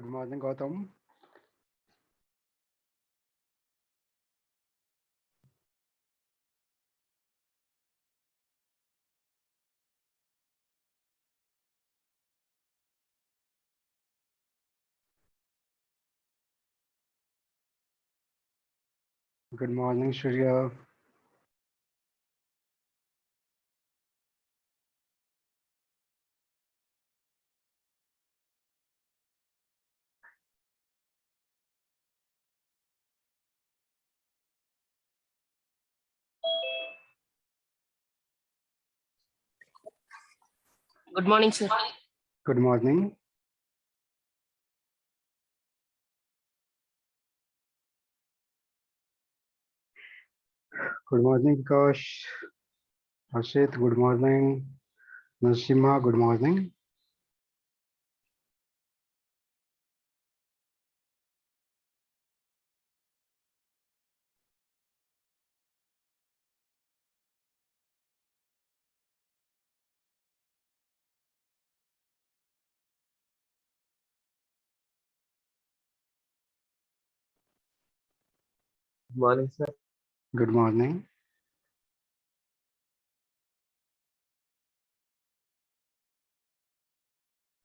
Good morning, Gautam. Good morning, Shreya. Good morning, sir. Good morning. Good morning, Kosh. Harshit, good morning. Nashima, good morning. Morning, sir. Good morning.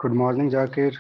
Good morning, Zakir.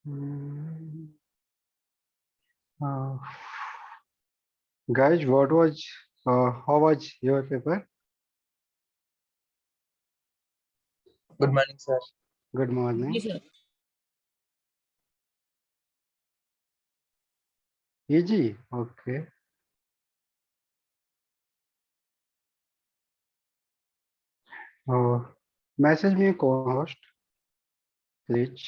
Hmm. Uh, guys, how was your paper? Good morning, sir. Good Yes, morning. sir. Easy. Okay. Message me co-host, please.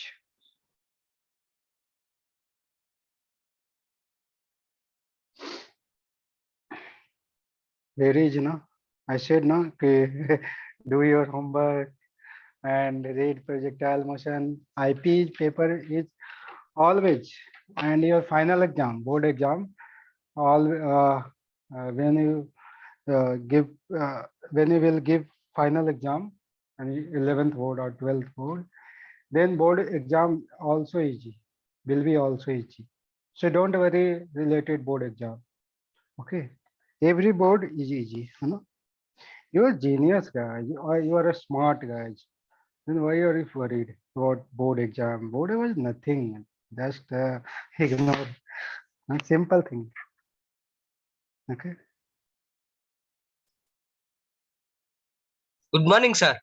Very easy, no? I said no. Okay. Do your homework and read projectile motion. IP paper is always, and your final exam, board exam, all when you give when you will give final exam and 11th board or 12th board, then board exam also easy, will be also easy. So don't worry related board exam. Okay, every board is easy. You know, you are genius guy. You are a smart guy. Then why are you worried about board exam? Board was nothing. Just ignore. A simple thing. Okay. Good morning, sir.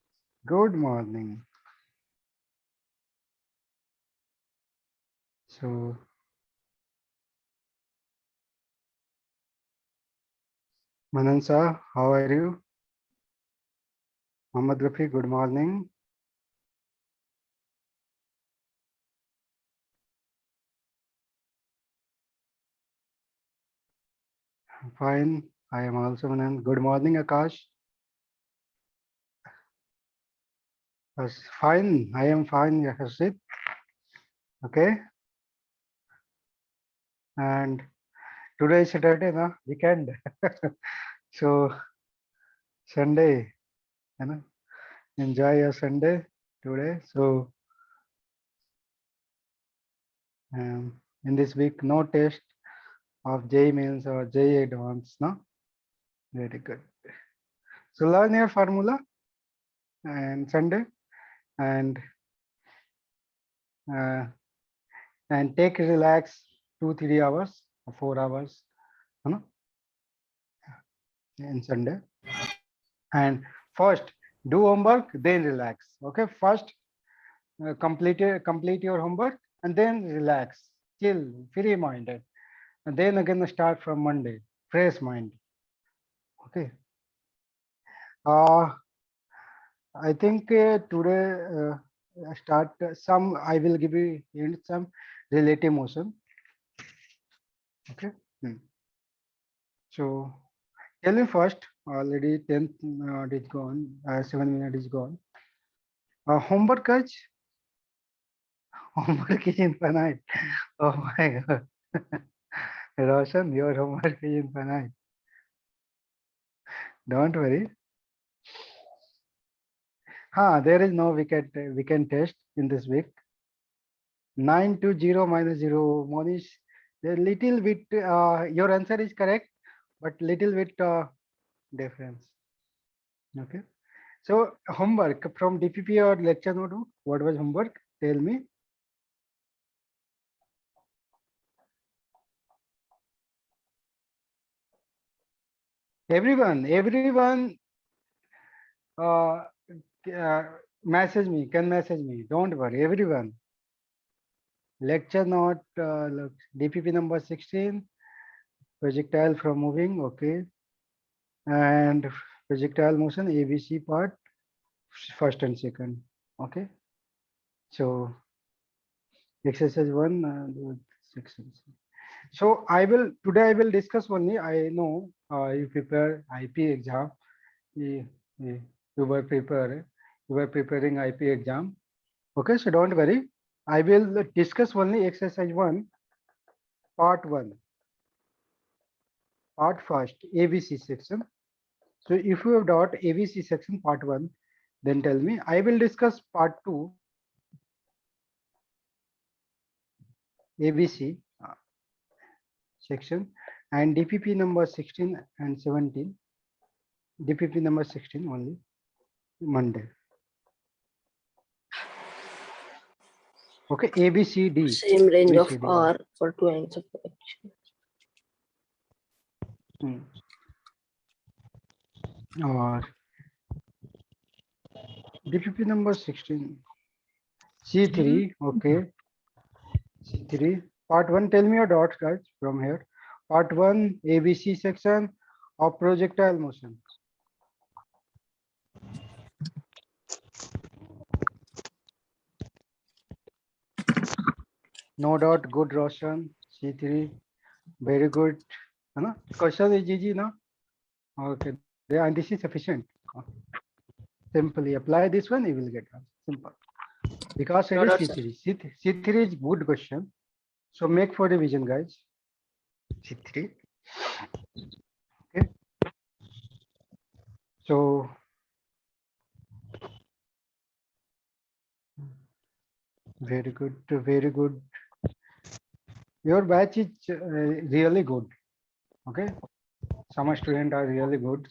Good morning. So, Manan sir, how are you? Mohammad Rafi, good morning. Fine. I am also Manan. Good morning, Akash. Fine. I am fine, Harshit. Okay. And today is Saturday, na weekend. So Sunday, you know, enjoy your Sunday today. So in this week, no test of J means or J advance, no? Very good. So learn your formula and Sunday and uh, and take relax 2-3 hours or 4 hours, you know, in Sunday. And first do homework, then relax. Okay, first complete your homework and then relax, chill, free minded, and then again start from Monday, fresh mind. Okay. Uh, I think today start some. I will give you hint some relative motion. Okay. So tell me first. Already 10 is gone. 7 minutes is gone. Homework, guys. Homework is infinite. Oh my God. Roshan, your homework is infinite. Don't worry. There is no weekend test in this week. 920 minus 0. Monish, a little bit, your answer is correct, but little bit difference. Okay. So homework from DPP or lecture notebook. What was homework? Tell me. Everyone uh, uh, message me, can message me. Don't worry, everyone. Lecture note, look, DPP number 16, projectile from moving, okay. And projectile motion, ABC part, first and second, okay. So exercise 1 and 6. So today I will discuss only, I know you prepare IP exam, you, you you were preparing IP exam. Okay, so don't worry. I will discuss only exercise 1, part 1, part first, ABC section. So if you have got ABC section part 1, then tell me. I will discuss part 2, ABC section, and DPP number 16 and 17. DPP number 16 only Monday. Okay, ABCD. Same range of ABCD. R for 2 ends of action. Or DPP number 16. C3, okay. C3. Part 1, tell me your dots, guys, from here. Part 1, ABC section of projectile motion. No dot, good, Roshan. C3, very good. Question is easy, no? Okay, and this is sufficient. Simply apply this one, you will get answer. Simple. Because it No is dots, sir. C3. C3 is good question. So make for revision, guys. C3. Okay. So very good, very good. Your batch is really good. Okay. Some students are really good.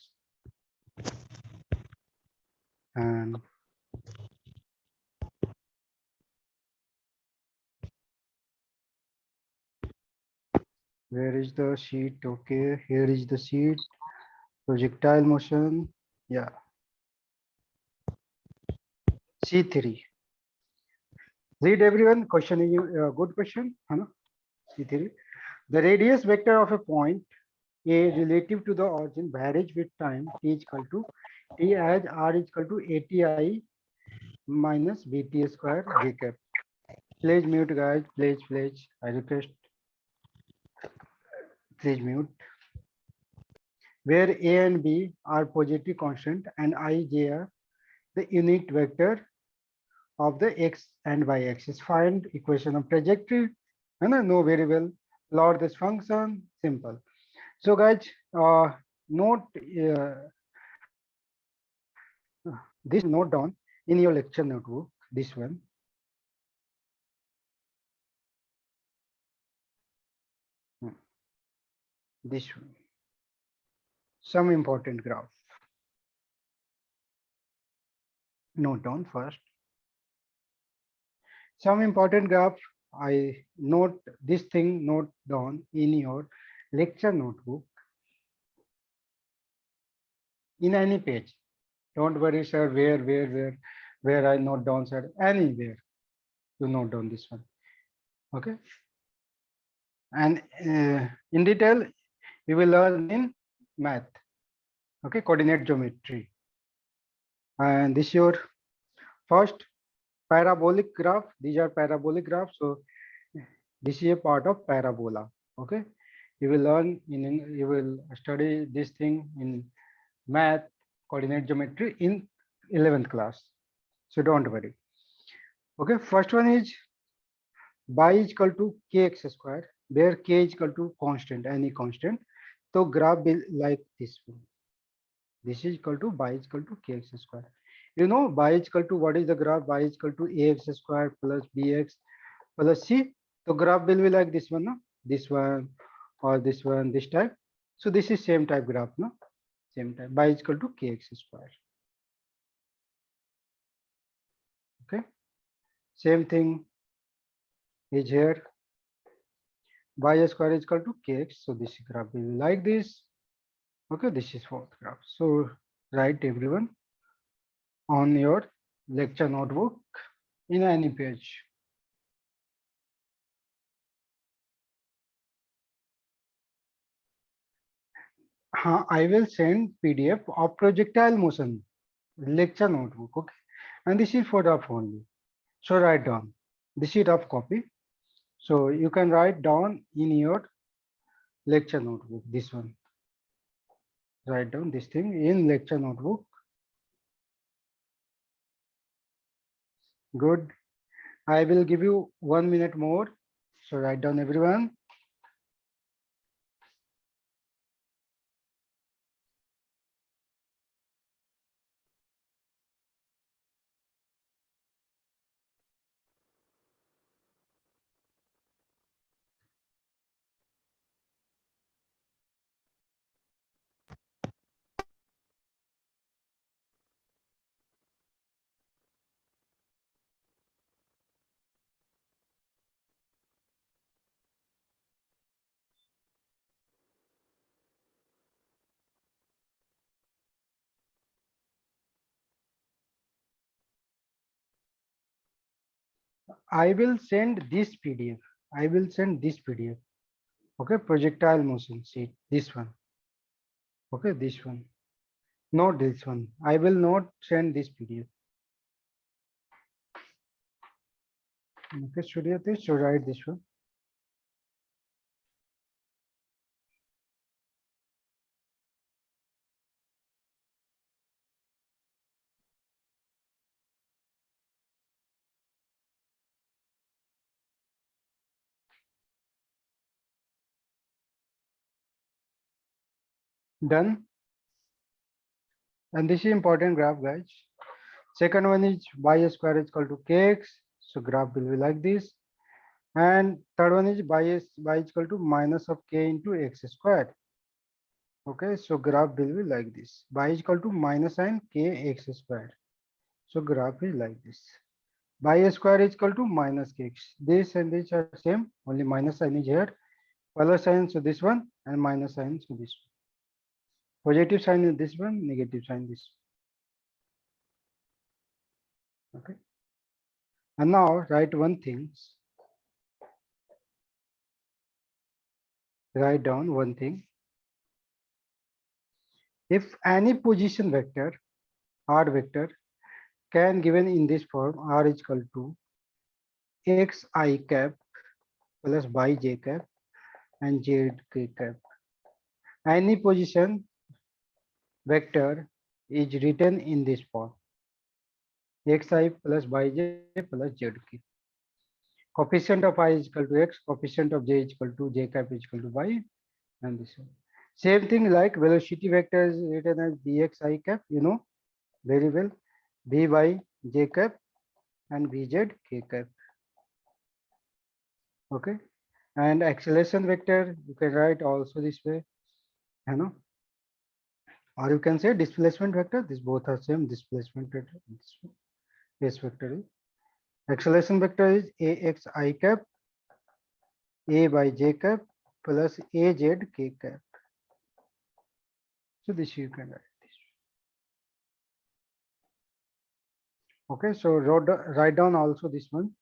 And where is the sheet? Okay, here is the sheet. Projectile motion. Yeah. C3. Read everyone. Question is good question. C3. The radius vector of a point A relative to the origin varies with time. T is equal to T as R is equal to ATI minus BT square J cap. Please mute, guys. Please. I request. Please mute. Where A and B are positive constant and I, J are the unit vector of the x and y axis. Find equation of trajectory. Know very well. Plot this function. Simple. So guys, note this note down in your lecture notebook. This one. This one. Some important graph. Note down first. Some important graph. I note this thing. Note down in your lecture notebook. In any page. Don't worry, sir. Where I note down, sir. Anywhere you note down this one. Okay. And in detail, we will learn in math. Okay, coordinate geometry. And this is your first parabolic graph. These are parabolic graphs. So this is a part of parabola. Okay. You will learn you will study this thing in math, coordinate geometry in 11th class. So don't worry. Okay, first one is y is equal to kx square, where k is equal to constant, any constant. So graph will like this one. This is equal to y is equal to kx square. You know y is equal to what is the graph? Y is equal to ax square plus bx plus c. So graph will be like this one, no? This one or this one, this type. So this is same type graph, no? Same type. Y is equal to kx square. Okay. Same thing is here. Y square is equal to kx. So this graph will be like this. Okay, this is fourth graph. So write everyone on your lecture notebook in any page. I will send PDF of projectile motion lecture notebook. Okay, and this is for the only. So write down. This is rough copy. So you can write down in your lecture notebook. This one. Write down this thing in lecture notebook. Good. I will give you 1 minute more. So write down everyone. I will send this PDF. I will send this PDF. Okay, projectile motion sheet. This one. Okay, this one. Not this one. I will not send this PDF. Okay, studio this. So write this one. Done. And this is important graph, guys. Second one is y square is equal to kx. So graph will be like this. And third one is y is equal to minus of k into x squared. Okay, so graph will be like this. Y is equal to minus sign k x squared. So graph is like this. Y square is equal to minus kx. This and this are same. Only minus sign is here. Plus sign so this one and minus sign so this one. Positive sign is this one. Negative sign this one. Okay. And now write one thing. Write down one thing. If any position vector, r vector, can given in this form, r is equal to xi cap plus yj cap and zk cap. Any position vector is written in this form, xi plus yj plus zk. Coefficient of I is equal to x, coefficient of j is equal to j cap is equal to y, and this one. Same thing like velocity vector is written as bx I cap, you know very well, by j cap and bz k cap. Okay, and acceleration vector you can write also this way, you know, or you can say displacement vector. This both are same. Displacement vector, this vector is acceleration vector is ax I cap a by j cap plus az k cap. So this you can write this. Okay, so write down also this one.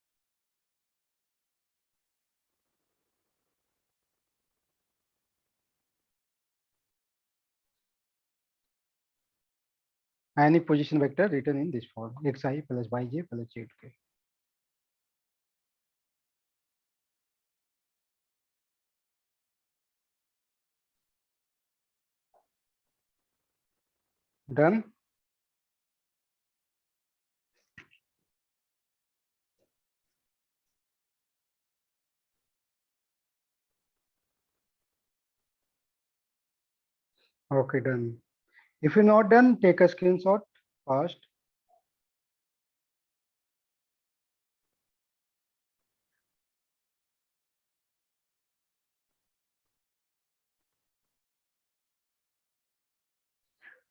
Any position vector written in this form, xi plus yj plus zk. Done. Okay, done. If you're not done, take a screenshot fast.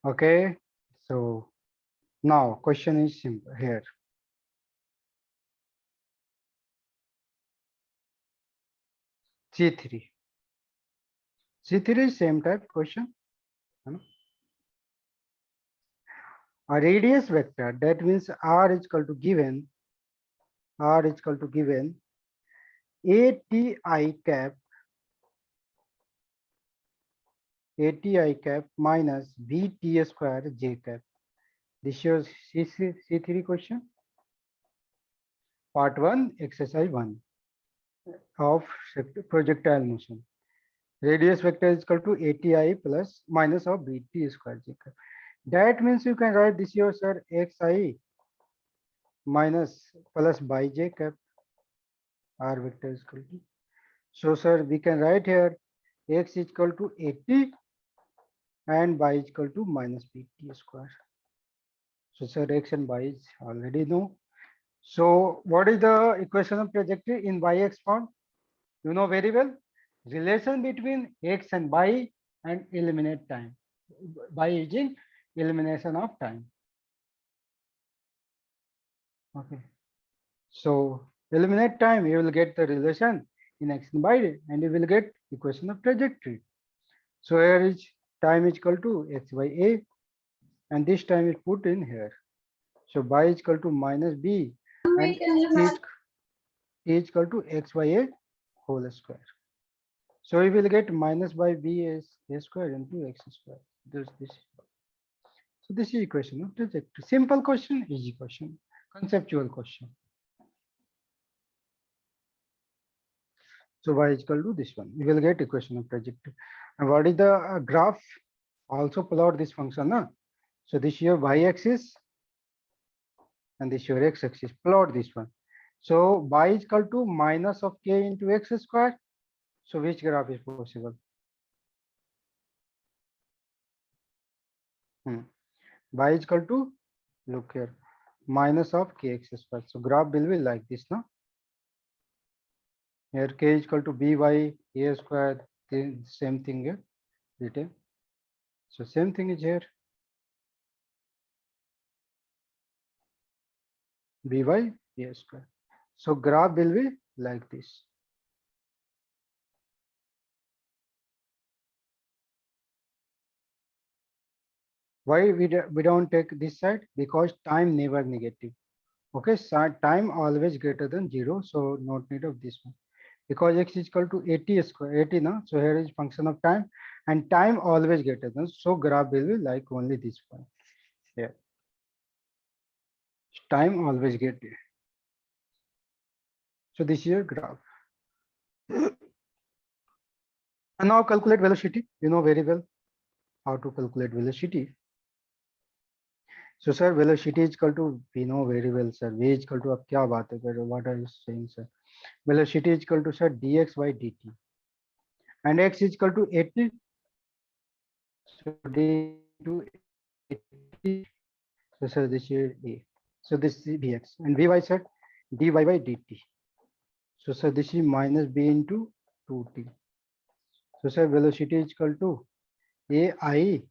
Okay, so now question is simple here. C3. C3 is same type question. A radius vector, that means r is equal to given, r is equal to given ATI cap, ATI cap minus BT square J cap. This shows C3 question. Part 1, exercise 1 of projectile motion. Radius vector is equal to ATI plus minus of BT square J cap. That means you can write this here, sir, XI minus plus by J cap, R vector is equal to. So, sir, we can write here X is equal to 80 and y is equal to minus BT square. So, sir, X and y is already know. So, what is the equation of trajectory in y-x form? You know very well. Relation between X and y and eliminate time by using elimination of time. Okay. So, eliminate time, you will get the relation in X and y, and you will get equation of trajectory. So, here is time is equal to x by a, and this time is put in here. So, y is equal to minus b, and t is equal to x by a whole square. So, we will get minus by b is a square into x square. This. So, this is equation of trajectory. Simple question, easy question, conceptual question. So, y is equal to this one. We will get equation of trajectory. And what is the graph? Also plot this function. Huh? So, this your y-axis and this your x-axis. Plot this one. So, y is equal to minus of k into x square. So, which graph is possible? Y is equal to, look here, minus of kx square. So, graph will be like this, no? Here k is equal to by a square, same thing here, written. So, same thing is here. By a square. So, graph will be like this. Why we don't take this side? Because time never negative. Okay, so time always greater than 0. So, not need of this one. Because x is equal to 80 square, 80 now. So, here is function of time, and time always greater than. So, graph will be like only this one. Yeah. Time always get there. So, this is your graph. And now calculate velocity. You know very well how to calculate velocity. So, sir, velocity is equal to, we know very well, sir. V is equal to, ab kya baat hai, what are you saying, sir? Velocity is equal to, sir, dx by dt. And x is equal to 80. So, d to 80. So, sir, this is a. So, this is bx. And vy, sir, dy by dt. So, sir, this is minus b into 2t. So, sir, velocity is equal to ai,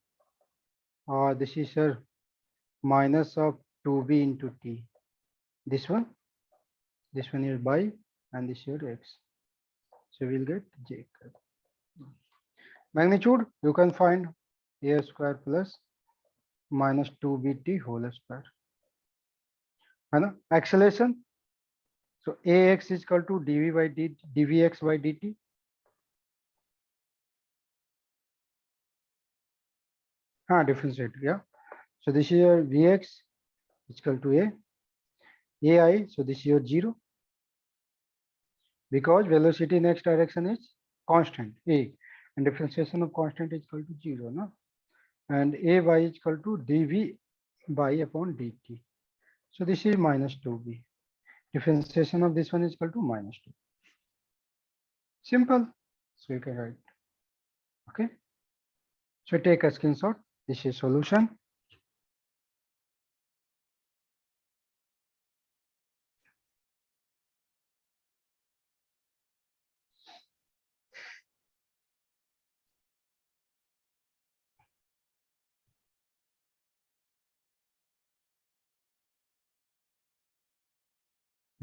or this is, sir, minus of 2b into t. This one is by, and this is your x. So, we'll get j. Magnitude, you can find a square plus minus 2bt whole square. And acceleration, so ax is equal to dv by dt, dvx by dt. Differentiate, yeah. So this is your vx is equal to ai. So this is your 0, because velocity in x direction is constant a, and differentiation of constant is equal to 0. No? and Ay is equal to dV by upon dt. So this is minus 2b. Differentiation of this one is equal to minus 2. Simple. So you can write. Okay. So take a screenshot. This is solution.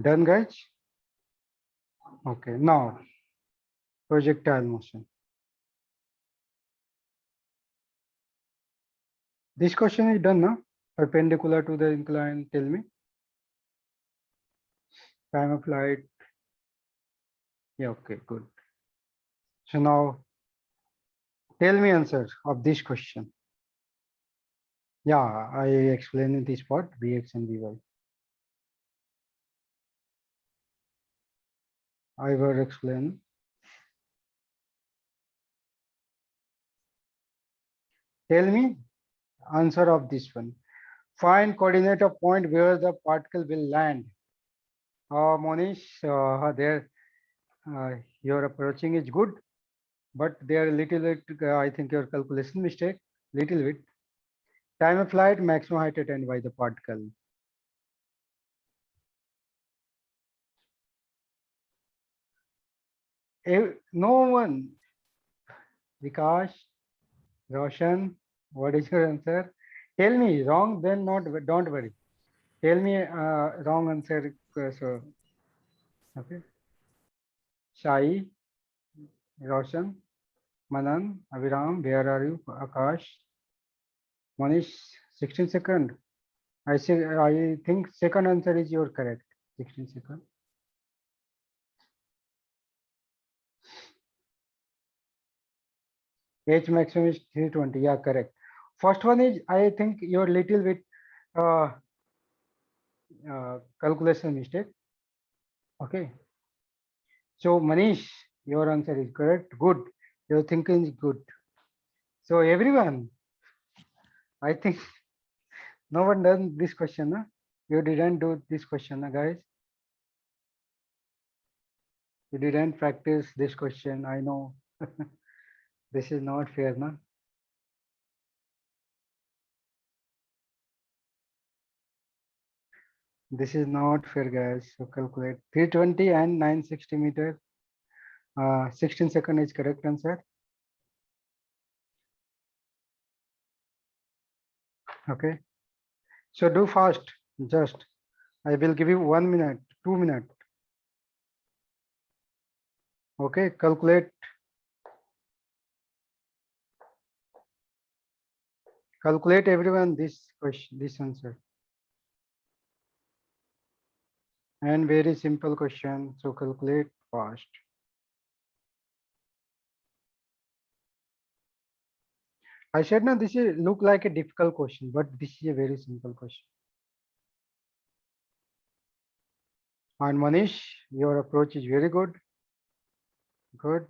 Done, guys? Okay, now projectile motion. This question is done now. Perpendicular to the incline, tell me. Time of flight. Yeah, okay, good. So now tell me answer of this question. Yeah, I explained in this part, Vx and Vy. I will explain. Tell me answer of this one. Find coordinate of point where the particle will land. Monish, there your approaching is good, but there a little bit, I think your calculation mistake, little bit. Time of flight, maximum height attained by the particle. No one. Vikash, Roshan, what is your answer? Tell me wrong, then not, don't worry. Tell me wrong answer. So, okay. Shai, Roshan, Manan, Aviram, where are you? Akash, Manish, 16 second. I think second answer is your correct. 16 second. H maximum is 320. Yeah, correct. First one is, I think your little bit calculation mistake. Okay. So Manish, your answer is correct. Good. Your thinking is good. So everyone, I think no one done this question. Huh? You didn't do this question, guys. You didn't practice this question. I know. This is not fair, na? This is not fair, guys. So calculate 320 and 960 meters. 16 second is correct answer. Okay. So do fast. Just I will give you 1 minute, 2 minutes. Okay. Calculate everyone this question, this answer. And very simple question. So calculate fast. I said no, this is look like a difficult question, but this is a very simple question. And Manish, your approach is very good. Good.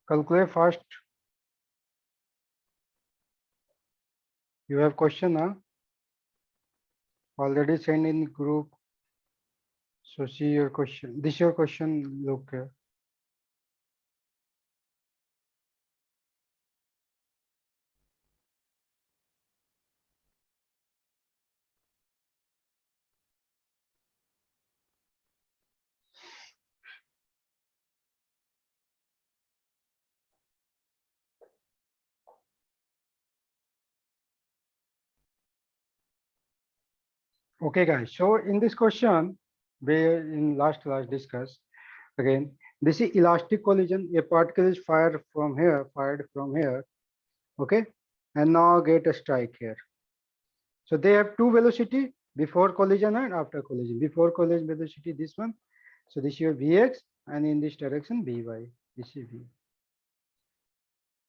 Calculate fast. You have question, huh? Already sent in group. So see your question. This your question. Look. Okay, guys. So in this question, we in last class discussed again. This is elastic collision. A particle is fired from here. Okay, and now get a strike here. So they have two velocity before collision and after collision. Before collision velocity this one. So this is your Vx, and in this direction Vy. This is V.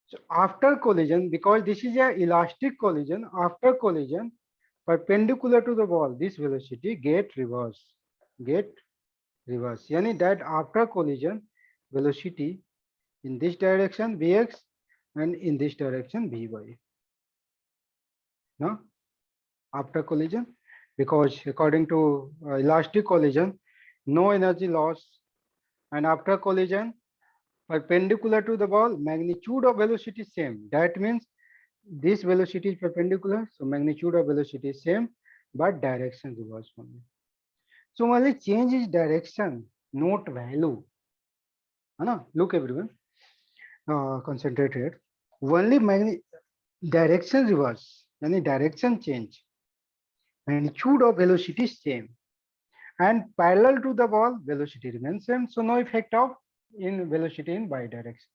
So after collision, because this is a elastic collision, after collision, perpendicular to the wall, this velocity get reverse. Get reverse. Yani that after collision, velocity in this direction Vx and in this direction Vy. No? After collision, because according to elastic collision, no energy loss, and after collision, perpendicular to the wall, magnitude of velocity same. That means this velocity is perpendicular, so magnitude of velocity is same, but direction reverse only. So only change is direction, not value. Anna, look everyone, concentrate here. Only direction reverse, any direction change. Magnitude of velocity is same, and parallel to the wall, velocity remains same. So no effect of in velocity in bidirection.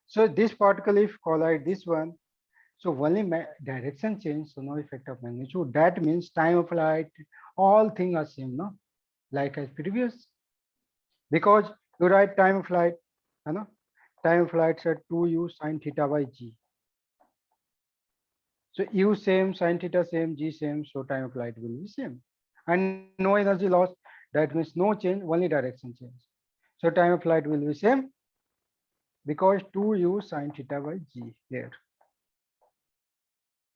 So this particle if collide this one, so only direction change, so no effect of magnitude. That means time of flight, all things are same, no? Like as previous. Because you write time of flight, you know, time of flight at 2u sine theta by g. So u same, sine theta same, g same, so time of flight will be same. And no energy loss, that means no change, only direction change. So time of flight will be same because 2u sine theta by g here.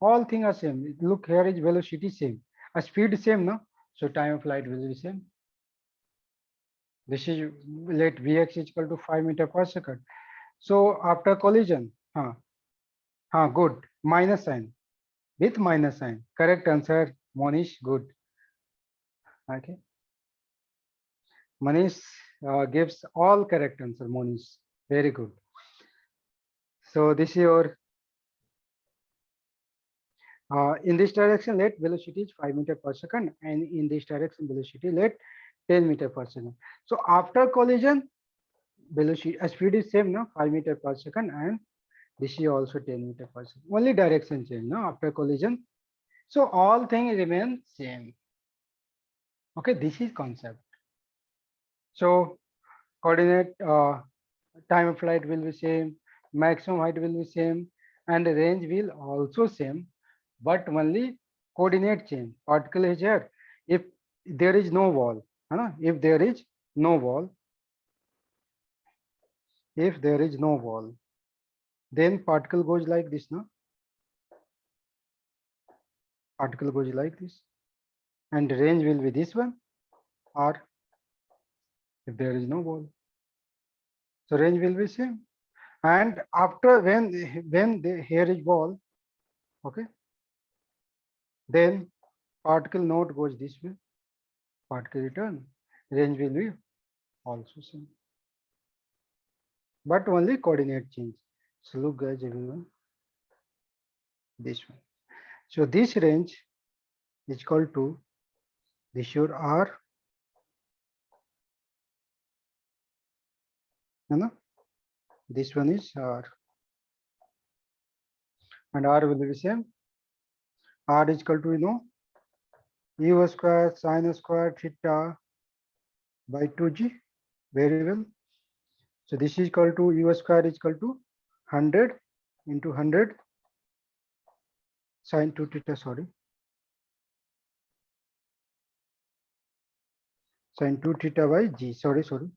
All things are same. Look, here is velocity same, a speed same, no? So time of flight will be same. This is, let Vx is equal to 5 meter per second. So after collision, good, minus sign, with minus sign. Correct answer, Monish, good. Okay. Manish gives all correct answer, Monish. Very good. So this is your in this direction, let velocity is 5 meter per second, and in this direction, velocity let 10 meter per second. So after collision, velocity speed is same, no, 5 meter per second, and this is also 10 meter per second. Only direction change, no, after collision. So all things remain same. Okay, this is concept. So coordinate time of flight will be same, maximum height will be same, and the range will also same, but only coordinate change. Particle is here. If there is no wall, if there is no wall, if there is no wall, then particle goes like this, no? Particle goes like this, and the range will be this one, or if there is no wall, so range will be same. And after when the here is wall, okay, then particle node goes this way, particle return, range will be also same, but only coordinate change. So look guys, everyone, this one. So this range is equal to this your R, this one is R, and R will be the same. R is equal to, u square sine square theta by 2g. Very well. So this is equal to u square is equal to 100 into 100 sine 2 theta, sorry, sine 2 theta by g, sorry for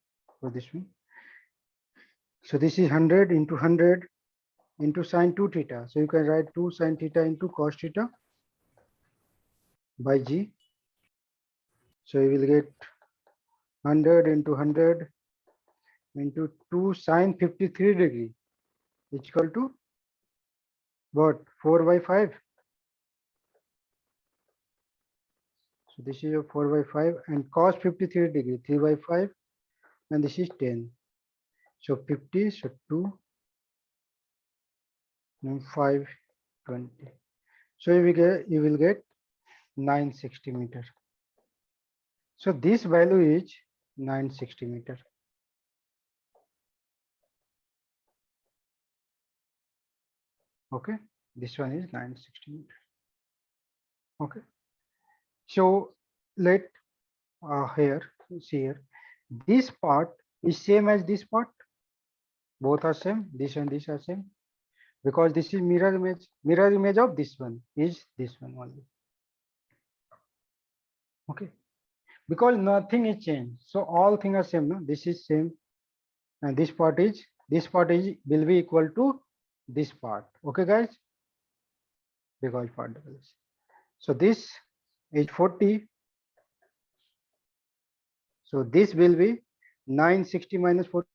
this one. So this is 100 into 100 into sine 2 theta. So you can write 2 sine theta into cos theta by g. So you will get 100 into 100 into 2 sine 53 degree is equal to what? 4 by 5. So this is your 4 by 5, and cos 53 degree 3 by 5, and this is 10. So 50, so 2 and 5, 20. So you will get 960 meter. So this value is 960 meter. Okay, this one is 960 meter. Okay, So let here, see here, this part is same as this part. Both are same. This and this are same because this is mirror image. Mirror image of this one is this one only. Okay, because nothing is changed, so all things are same. No, this is same, and this part is will be equal to this part. Okay, guys, because part doubles. So this is 40. So this will be 960 minus 40.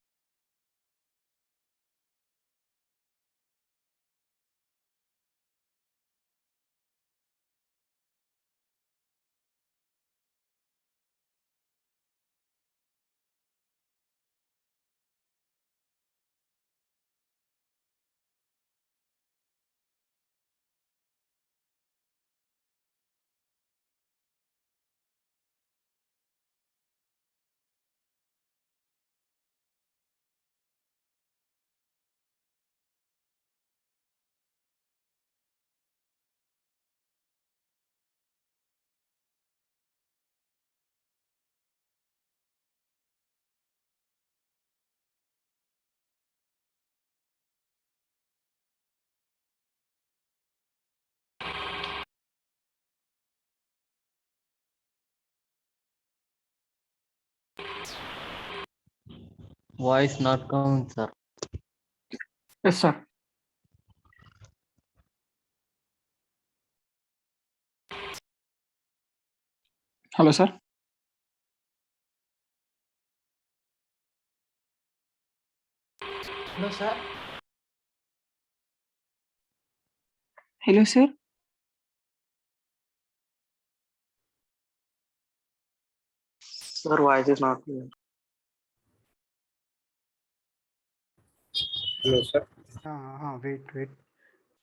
Voice not coming, sir. Yes, sir. Hello, sir. Hello, sir. Hello, sir. Sir, voice is not clear. Hello, sir. Wait.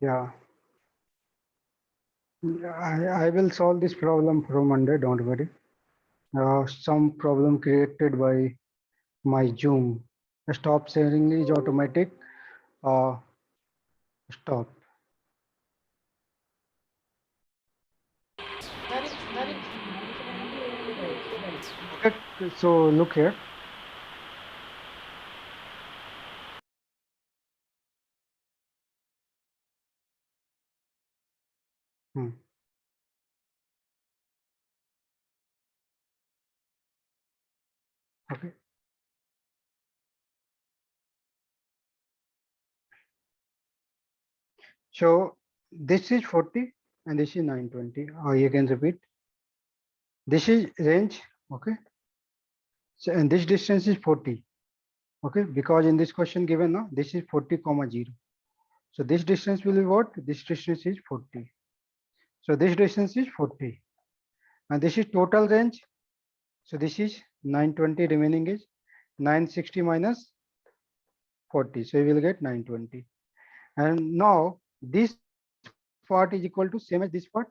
Yeah. I will solve this problem from Monday, don't worry. Some problem created by my Zoom. Stop sharing is automatic. Stop. Okay, so look here. Hmm. Okay. So this is 40 and this is 920. Or you can repeat. This is range. Okay. So and this distance is 40. Okay, because in this question given now, this is 40 comma 0. So this distance will be what? This distance is 40. So this distance is 40. And this is total range. So this is 920, remaining is 960 minus 40. So you will get 920. And now this part is equal to same as this part.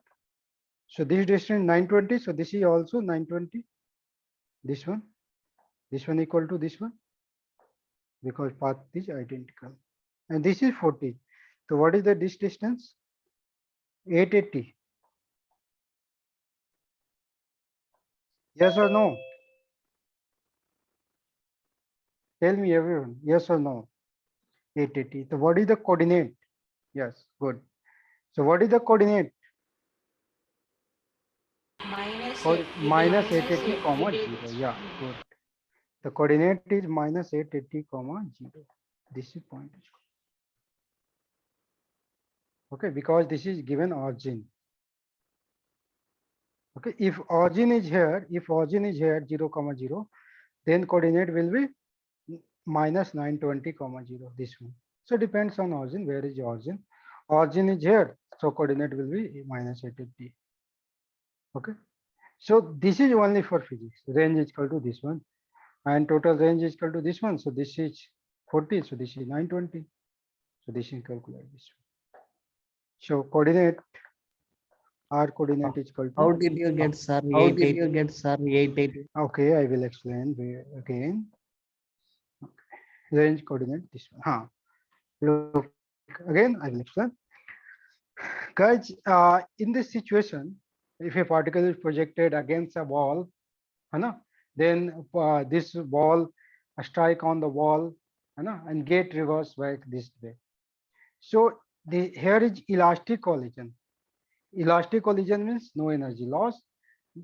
So this distance 920. So this is also 920. This one equal to this one because path is identical. And this is 40. So what is this distance? 880. Yes or no? Tell me everyone, yes or no? 880. So what is the coordinate? Yes, good. So what is the coordinate? Minus 880 comma 0. Yeah, good. The coordinate is minus 880 comma 0. This is point. Okay, because this is given origin. Okay, if origin is here, 0 comma 0, then coordinate will be minus 920 comma 0. This one. So depends on origin. Where is the origin? Origin is here, so coordinate will be minus 880. Okay, so this is only for physics. Range is equal to this one, and total range is equal to this one. So this is 40, so this is 920. So this is calculate this one. So coordinate, r coordinate is equal to. How did you get, sir? 880? Okay, I will explain again. Range coordinate this one. Look again, I will explain. Guys, in this situation, if a particle is projected against a wall, then this ball strike on the wall, and get reversed back this way. So here is elastic collision. Elastic collision means no energy loss.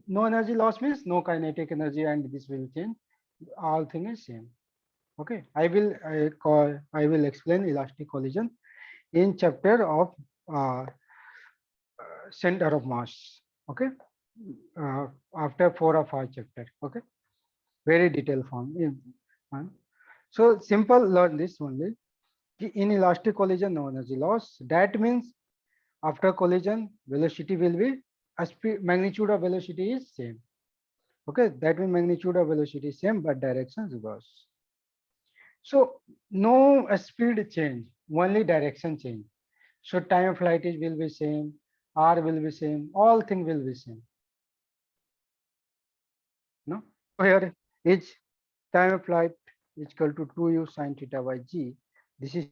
No energy loss means no kinetic energy, and this will change. All thing is same. Okay, I will explain elastic collision in chapter of uh, center of mass. Okay, after 4 or 5 chapter. Okay, very detailed form. So simple, learn this only. In elastic collision, no energy loss. That means after collision, velocity will be magnitude of velocity is same. Okay, that means magnitude of velocity is same, but direction reverse. So no speed change, only direction change. So time of flight is will be same, r will be same, all thing will be same. No, here is time of flight is equal to 2u sin theta by g. This is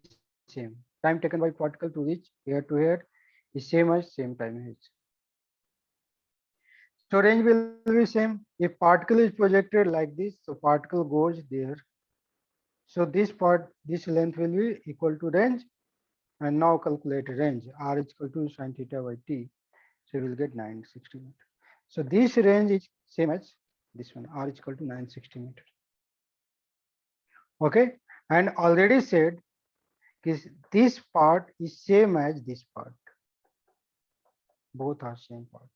same. Time taken by particle to reach here to here is same as same time h. So range will be same. If particle is projected like this, so particle goes there. So this length will be equal to range. And now calculate range. R is equal to sin theta by t. So you will get 960 meters. So this range is same as this one. R is equal to 960 meters. Okay. And already said this part is same as this part. Both are same part.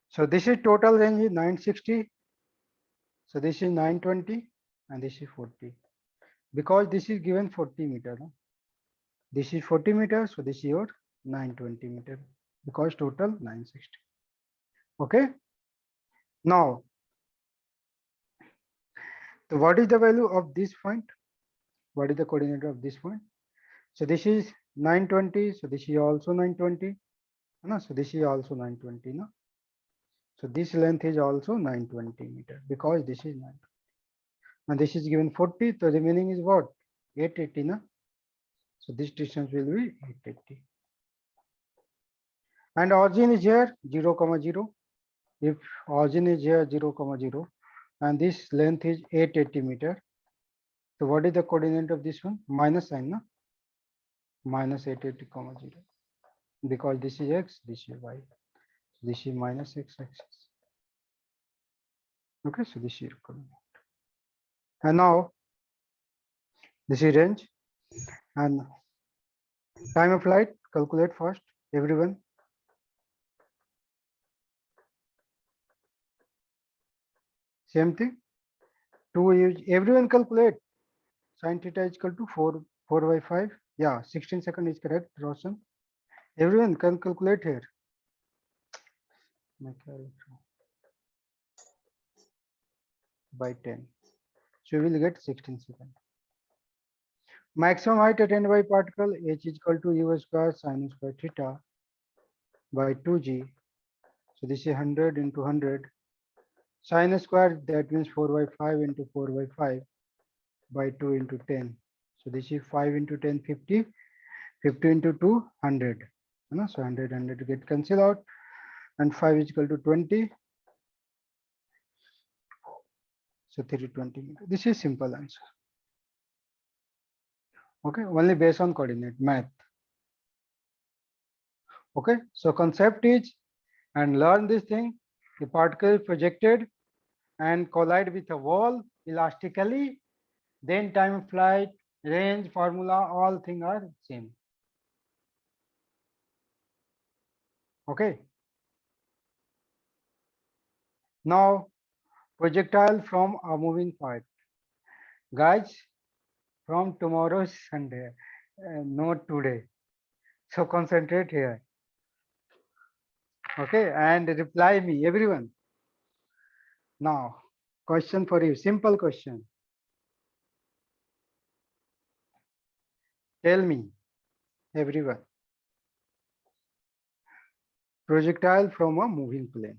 So this is total range is 960. So this is 920 and this is 40. Because this is given 40 meter. No? This is 40 meters. So this is your 920 meter. Because total 960. Okay. Now, so what is the value of this point? What is the coordinate of this point? So this is 920. So this is also 920. No, so this is also 920. No? So this length is also 920 meter because this is 920. And this is given 40. So remaining is what? 880. No? So this distance will be 880. And origin is here 0, 0. If origin is here 0, 0, and this length is 880 meter. So what is the coordinate of this one? Minus sign, no? Minus 880, 0. Because this is x, this is y. So this is minus x axis. Okay, so this is your coordinate. And now this is range and time of flight. Calculate first, everyone. Same thing. 2 is everyone calculate. Sin theta is equal to 4 by 5. Yeah, 16 seconds is correct, Roshan. Everyone can calculate here. By 10. So we will get 16 seconds. Maximum height attained by particle h is equal to u square sin square theta by 2g. So this is 100 into 100. Sin square, that means 4 by 5 into 4 by 5 by 2 into 10. So this is 5 into 10, 50. 50 into 2, 100. So 100 get cancelled out. And 5 is equal to 20. So 320 meters. This is simple answer. Okay, only based on coordinate math. Okay, so concept is, and learn this thing, the particle projected and collide with a wall elastically, then time of flight, range, formula, all things are same. Okay. Now, projectile from a moving part. Guys, from tomorrow is Sunday, not today. So concentrate here. Okay, and reply me, everyone. Now, question for you, simple question. Tell me, everyone. Projectile from a moving plane.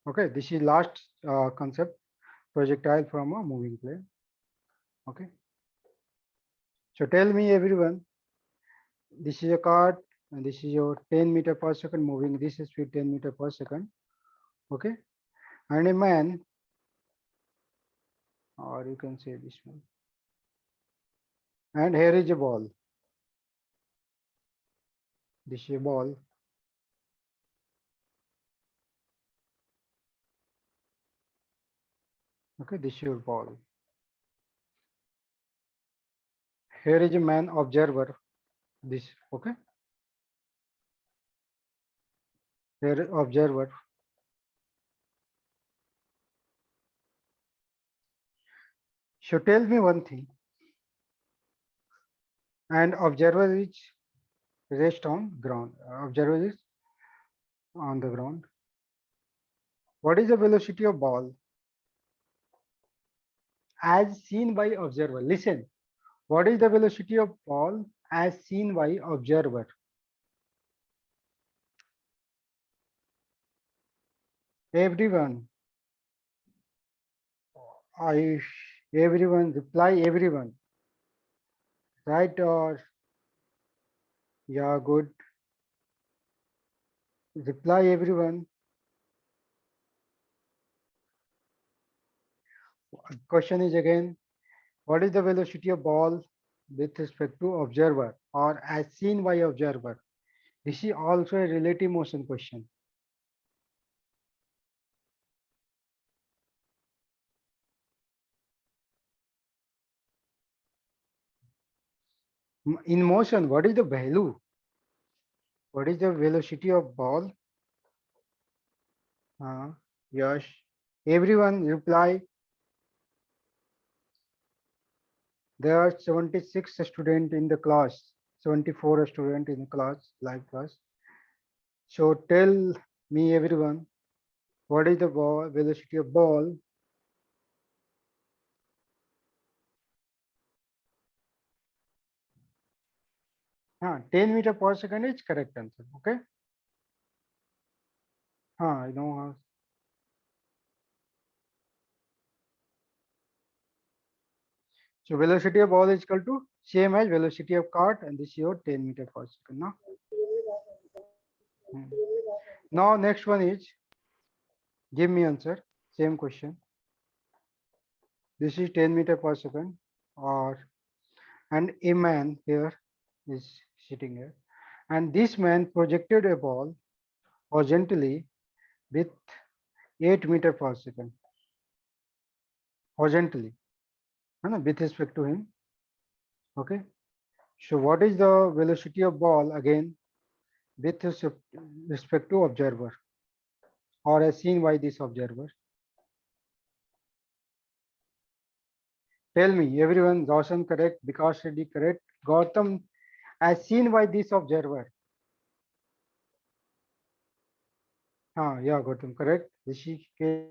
Okay, this is last concept, projectile from a moving plane. Okay. So tell me, everyone, this is a card, and this is your 10 meter per second moving this speed 10 meter per second. Okay, and a man, or you can say this one, and here is a ball. This is a ball. Okay, this is your ball. Here is a man observer. This, okay, here observer. So tell me one thing. And observer is rest on ground. Observer is on the ground. What is the velocity of ball as seen by observer? Listen. What is the velocity of ball as seen by observer? Everyone. I everyone reply everyone. Right or yeah, good. Reply everyone. Question is again, what is the velocity of ball with respect to observer or as seen by observer? This is also a relative motion question. In motion, what is the value? What is the velocity of ball? Yes. Everyone reply. There are 76 students in the class, 74 students in the class, live class. So tell me everyone, what is the ball, velocity of ball? 10 meter per second is correct answer. Okay. I know how. So velocity of ball is equal to same as velocity of cart, and this is your 10 meter per second. Now, now next one is give me answer. Same question. This is 10 meter per second, or and a man here is sitting here, and this man projected a ball horizontally with 8 meter per second. Horizontally, with respect to him. Okay. So what is the velocity of ball again with respect to observer or as seen by this observer? Tell me, everyone, Roshan correct, Vikas Reddy correct, Gautam as seen by this observer. Yeah, Gautam correct. Rishikesh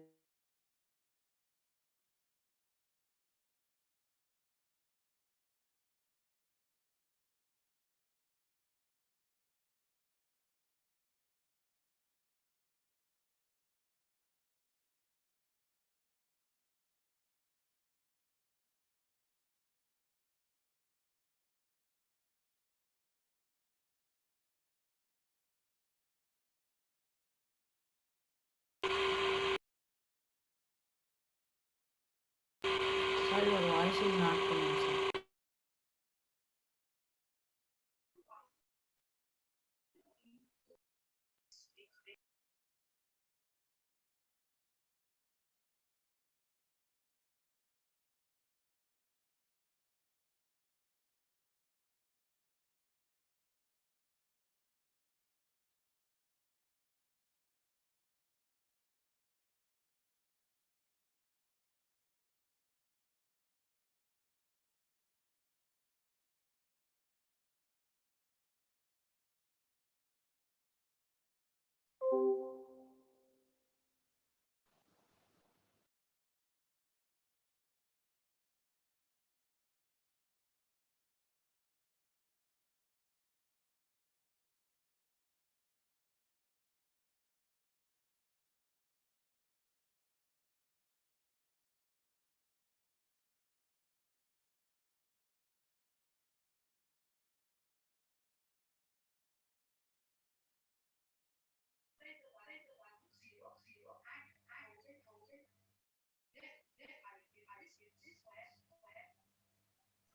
Sir, your voice is not coming, sir.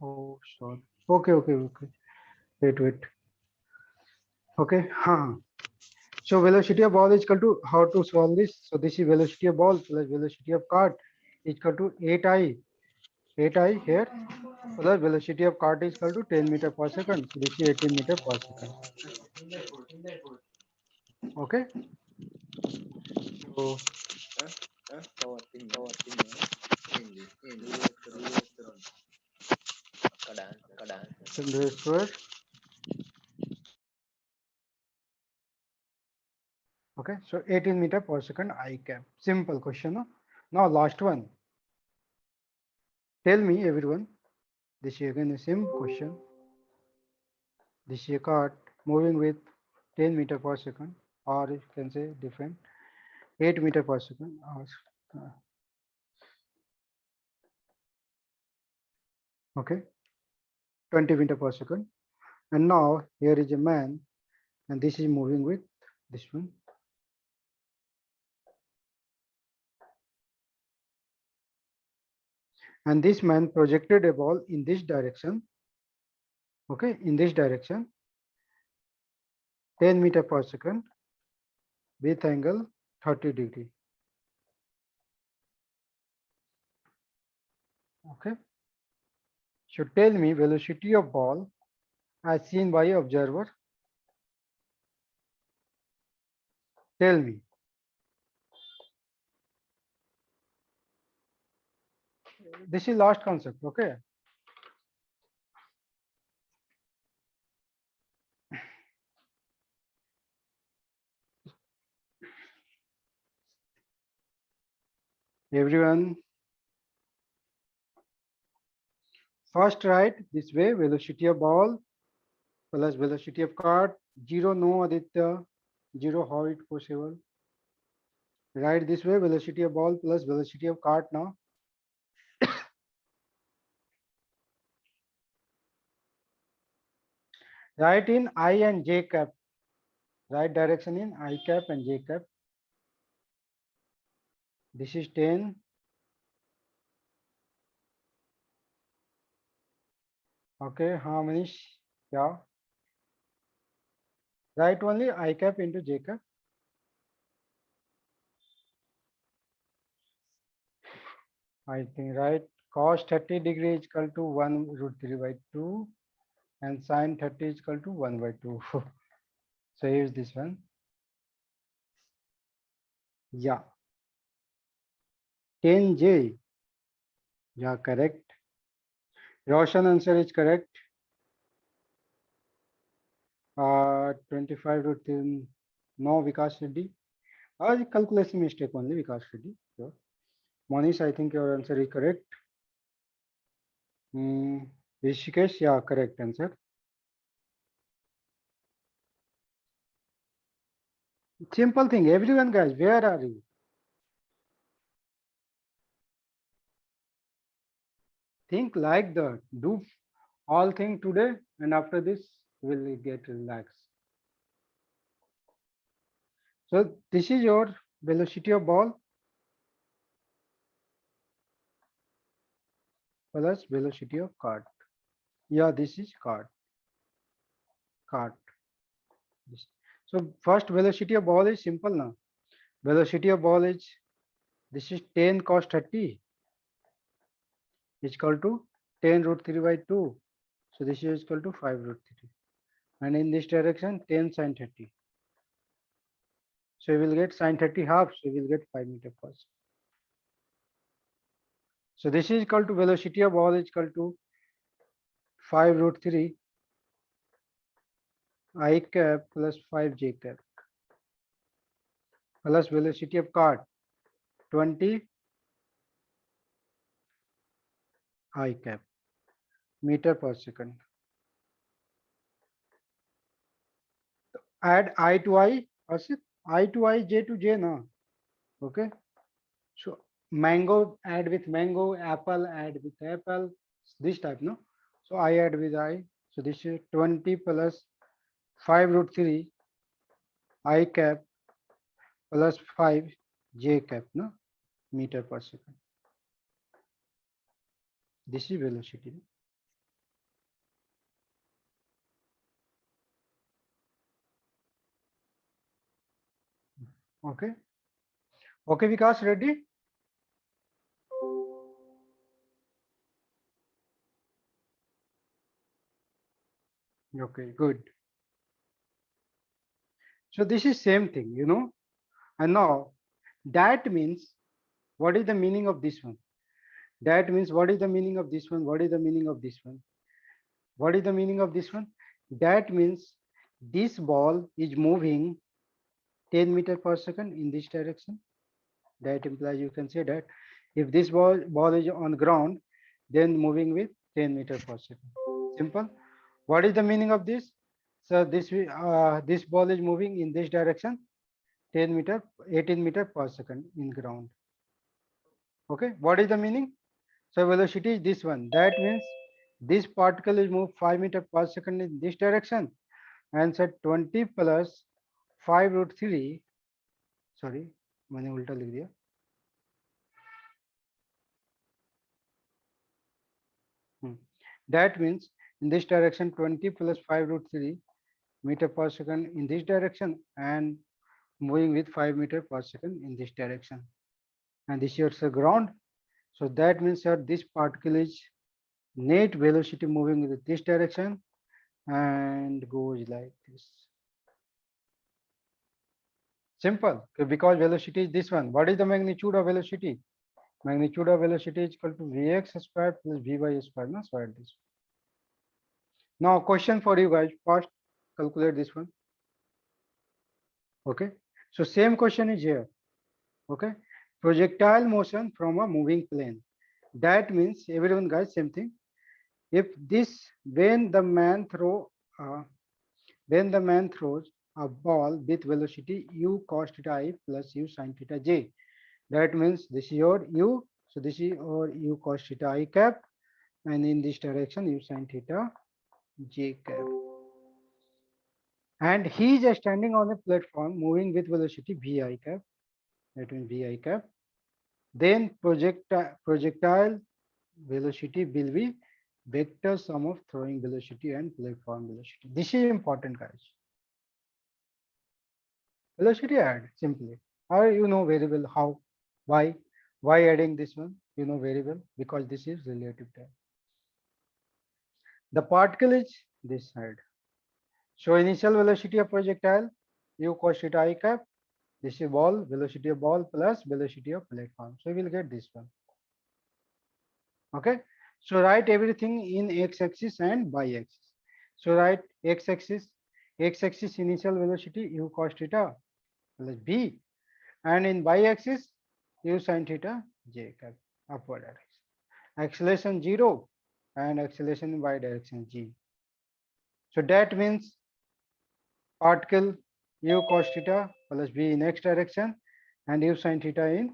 Oh, sorry. Okay. Wait. Okay. So velocity of ball is equal to, how to solve this? So this is velocity of ball plus velocity of cart is equal to 8I here plus velocity of cart is equal to 10 meter per second. So this is 18 meter per second. Okay. So 10 raised square. Okay, so 18 meter per second I cap. Simple question. No? Now last one. Tell me everyone. This is again the same question. This is a cart moving with 10 meter per second, or you can say different 8 meter per second. Okay, 20 meter per second. And now here is a man, and this is moving with this one. And this man projected a ball in this direction. Okay, in this direction, 10 meter per second with angle 30 degree. Okay, so tell me velocity of ball as seen by observer. Tell me. This is last concept. Okay. Everyone, first write this way: velocity of ball plus velocity of cart. Zero, no Aditya. Zero, how it possible? Write this way: velocity of ball plus velocity of cart now. Write in I and j cap. Right direction in I cap and j cap. This is 10. Okay, how many? Yeah. Write only I cap into j cap. I think right. Cos 30 degree is equal to 1 root 3 by 2 and sine 30 is equal to 1 by 2. So here's this one. Yeah. 10j. Yeah, correct. Roshan answer is correct. 25 root 3. No, Vikas Reddy. Calculation mistake only, Vikas Reddy. Sure. Manish, I think your answer is correct. Rishikesh, yeah, correct answer. Simple thing. Everyone, guys, where are you? Think like that. Do all thing today, and after this, will get relaxed. So this is your velocity of ball plus velocity of cart. Yeah, this is cart. So first velocity of ball is simple now. Velocity of ball is, this is 10 cos 30 is equal to 10 root 3 by 2. So this is equal to 5 root 3. And in this direction 10 sin 30. So we will get sin 30 half. So we will get 5 meter per second. So this is equal to velocity of ball is equal to 5 root 3 I cap plus 5 j cap plus velocity of cart 20 I cap meter per second. Add I to I, I to I, j to j now. Okay. So mango add with mango, apple add with apple, this type, no? So I add with I. So this is 20 plus 5 root 3 I cap plus 5 j cap, no? Meter per second. This is velocity. Okay. Okay, Vikas, ready? Okay, good. So this is same thing, you know, and now that means what is the meaning of this one? That means what is the meaning of this one? What is the meaning of this one? What is the meaning of this one? That means this ball is moving 10 meter per second in this direction. That implies you can say that if this ball is on ground, then moving with 10 meter per second. Simple. What is the meaning of this? So this ball is moving in this direction 10 meter 18 meter per second in ground. Okay, what is the meaning? So velocity is this one. That means this particle is moved 5 meter per second in this direction, and so 20 plus 5 root 3, sorry मैंने उल्टा लिख दिया. That means in this direction 20 plus 5 root 3 meter per second in this direction, and moving with 5 meter per second in this direction, and this is the ground. So that means that this particle is net velocity moving with this direction and goes like this. Simple, because velocity is this one. What is the magnitude of velocity? Magnitude of velocity is equal to Vx squared plus Vy squared. No, so add this. Now question for you guys. First, calculate this one. Okay. So same question is here. Okay. Projectile motion from a moving plane. That means everyone guys same thing. If this when the man throws a ball with velocity u cos theta I plus u sin theta j. That means this is your u. So this is your u cos theta I cap, and in this direction u sin theta j cap. And he is standing on a platform moving with velocity vi cap. That means vi cap. Then projectile velocity will be vector sum of throwing velocity and platform velocity. This is important, guys. Velocity add simply, or you know very well how, why adding this one, you know very well, because this is relative time. The particle is this side. So initial velocity of projectile u cos theta I cap. This is ball, velocity of ball plus velocity of platform. So we will get this one. Okay. So write everything in x-axis and y-axis. So write x-axis initial velocity u cos theta plus b, and in y-axis u sin theta j cap, upward direction. Acceleration 0 and acceleration in y direction g. So that means particle u cos theta plus b in x direction and u sin theta in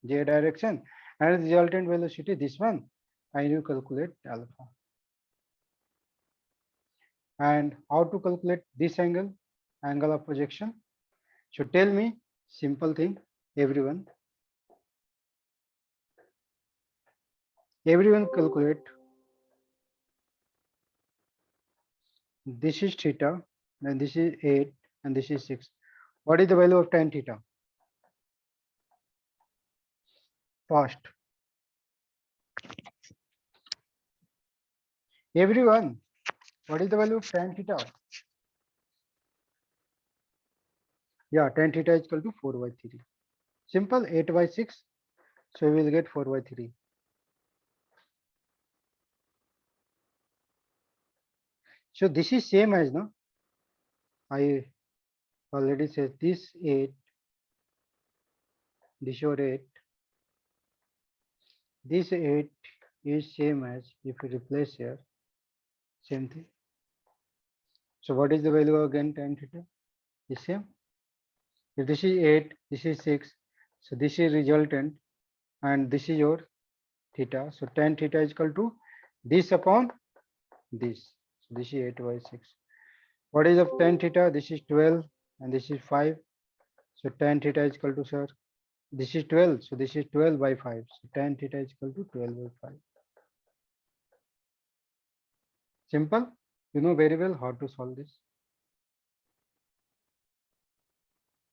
j direction, and resultant velocity this one, and you calculate alpha. And how to calculate this angle of projection? So tell me, simple thing, everyone calculate. This is theta, then this is 8, and this is 6. What is the value of tan theta? Fast. Everyone, what is the value of tan theta? Yeah, tan theta is equal to 4/3. Simple, 8/6. So we will get 4/3. So this is same as no. I already said this 8, this your 8. This 8 is same as if you replace here, same thing. So what is the value again tan theta? The same. If this is 8, this is 6. So this is resultant, and this is your theta. So tan theta is equal to this upon this. So this is 8/6. What is of tan theta? This is 12 and this is 5. So tan theta is equal to, sir, this is 12. So this is 12/5. So tan theta is equal to 12/5. Simple. You know very well how to solve this.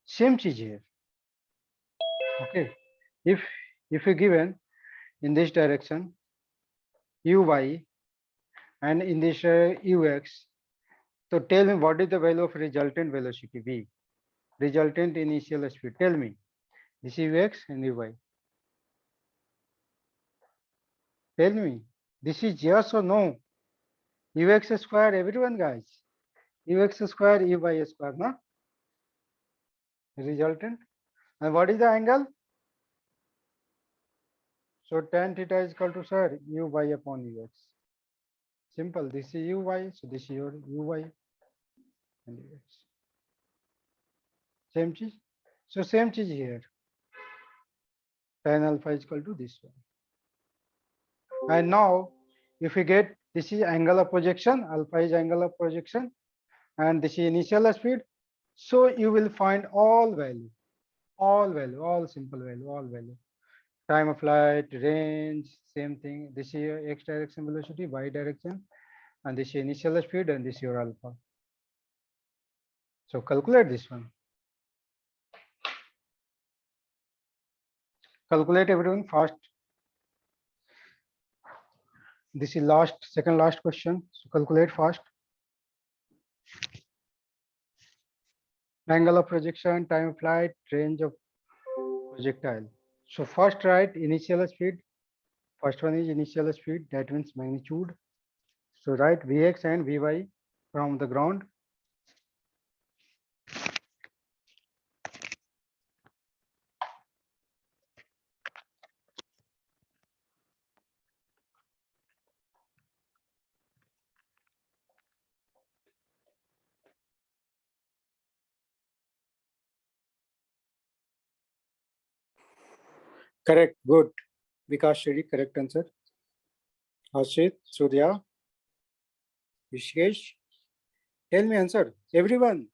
Same cheese here. Okay, if you given in this direction uy and in this ux, so tell me what is the value of resultant velocity v, resultant initial speed. Tell me, this is ux and uy. Tell me, this is yes or no? Ux square, everyone guys. Ux square, uy square, no? Resultant. And what is the angle? So tan theta is equal to, sir, uy upon ux. Simple. This is uy, so this is your uy and ux. Same cheese. So same cheese here. Tan alpha is equal to this one. And now, if we get this is angle of projection, alpha is angle of projection, and this is initial speed. So you will find all value, all simple value, all value. Time of flight, range, same thing. This is your x direction velocity, y direction, and this is initial speed, and this is your alpha. So calculate this one. Calculate everyone fast. This is second last question. So calculate fast. Angle of projection, time of flight, range of projectile. So first write initial speed. First one is initial speed, that means magnitude. So write Vx and Vy from the ground. Correct, good. Vikas Shetty, correct answer. Harshit, Surya, Vishkesh, tell me answer. Everyone.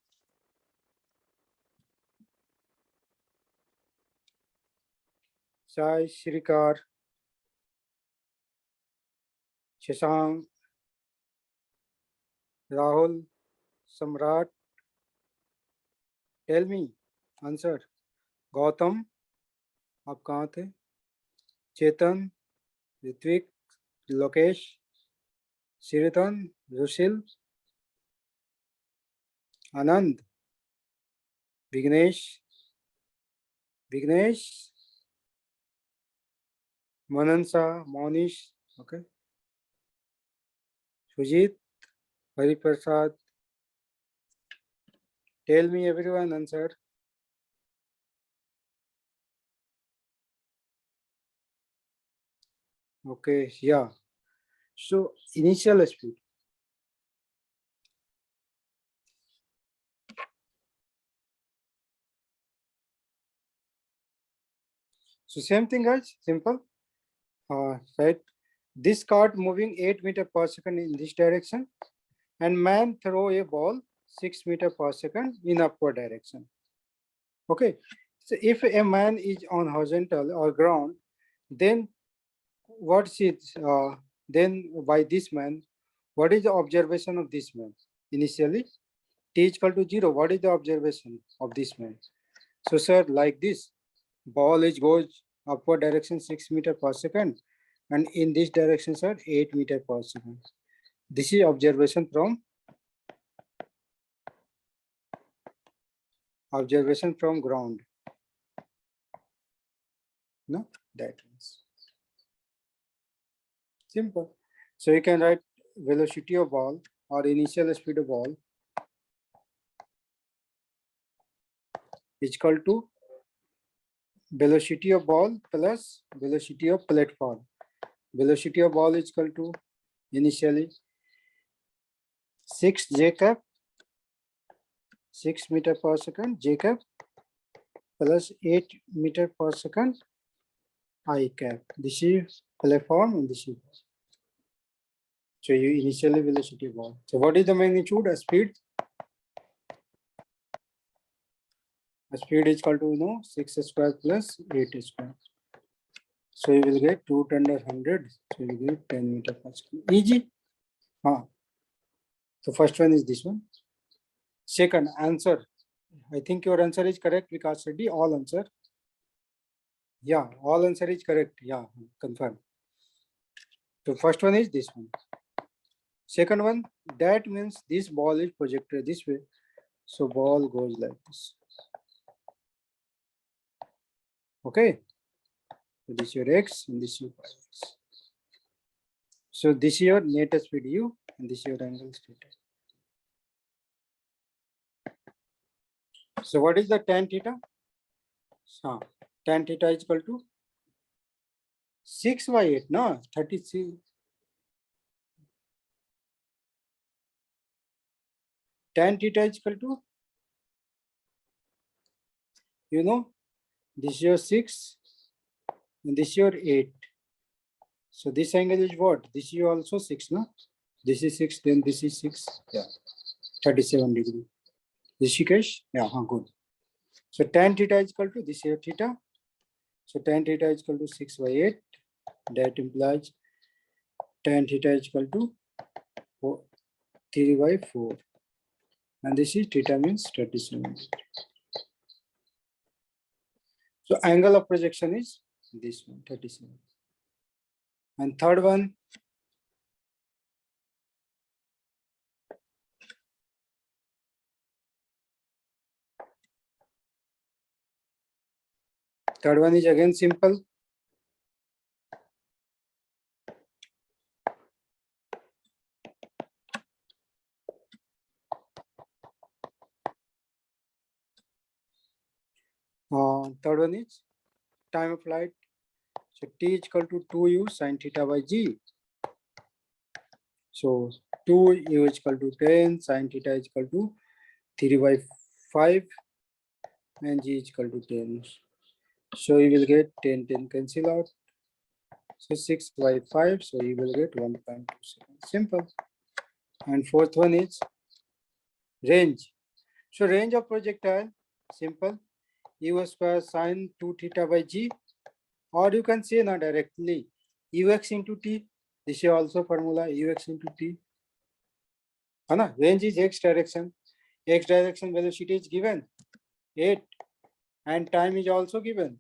Sai, Shrikar, Shashank, Rahul, Samrat, tell me answer. Gautam, आप कहाँ थे? चेतन, ऋत्विक, लोकेश, श्रीतन, रुशिल, आनंद, Vighnesh, मननसा, Monish, okay, Sujit, Hariprasad, tell me everyone answer. Okay, yeah. So initial speed. So same thing guys, simple. Right. This cart moving 8 meters per second in this direction, and man throw a ball 6 meters per second in upward direction. Okay. So if a man is on horizontal or ground, then what's it? Then by this man, what is the observation of this man? Initially, t is equal to 0. What is the observation of this man? So sir, like this, ball is goes upward direction 6 meters per second, and in this direction, sir, 8 meters per second. This is observation from ground. No, that means simple. So you can write velocity of ball or initial speed of ball is equal to velocity of ball plus velocity of platform. Velocity of ball is equal to initially 6 j cap, 6 meters per second j cap plus 8 meters per second I cap. This is platform and this is. So you initially velocity of ball. So what is the magnitude? A speed. A speed is equal to 6 square plus 8 square. So you will get 2 under 100. So you will get 10 meters per second. Easy. So first one is this one. Second answer. I think your answer is correct because Reddy all answer. Yeah, all answer is correct. Yeah, confirm. So first one is this one. Second one, that means this ball is projected this way. So ball goes like this. Okay. So this is your x and this is your y. So this is your net speed u and this is your angle theta. So what is the tan theta? Tan theta is equal to 6 by 8, no? 33. Tan theta is equal to, you know, this is your 6 and this is your 8. So this angle is what? This is also 6, no? This is 6, then this is 6. Yeah, 37 degree. Rishikesh? Yeah, good. So tan theta is equal to this here theta. So tan theta is equal to 6 by 8. That implies tan theta is equal to 3 by 4. And this is theta means 37. So angle of projection is this one, 37. And third one, is again simple. Third one is time of flight. So t is equal to 2u sin theta by g. So 2u is equal to 10, sin theta is equal to 3 by 5 and g is equal to 10. So you will get 10, 10 cancel out. So 6 by 5, so you will get 1.27. Simple. And fourth one is range. So range of projectile, simple. U square sine 2 theta by g, or you can say now directly ux into t. This is also formula ux into t. Anna, range is x direction. X direction velocity is given 8 and time is also given.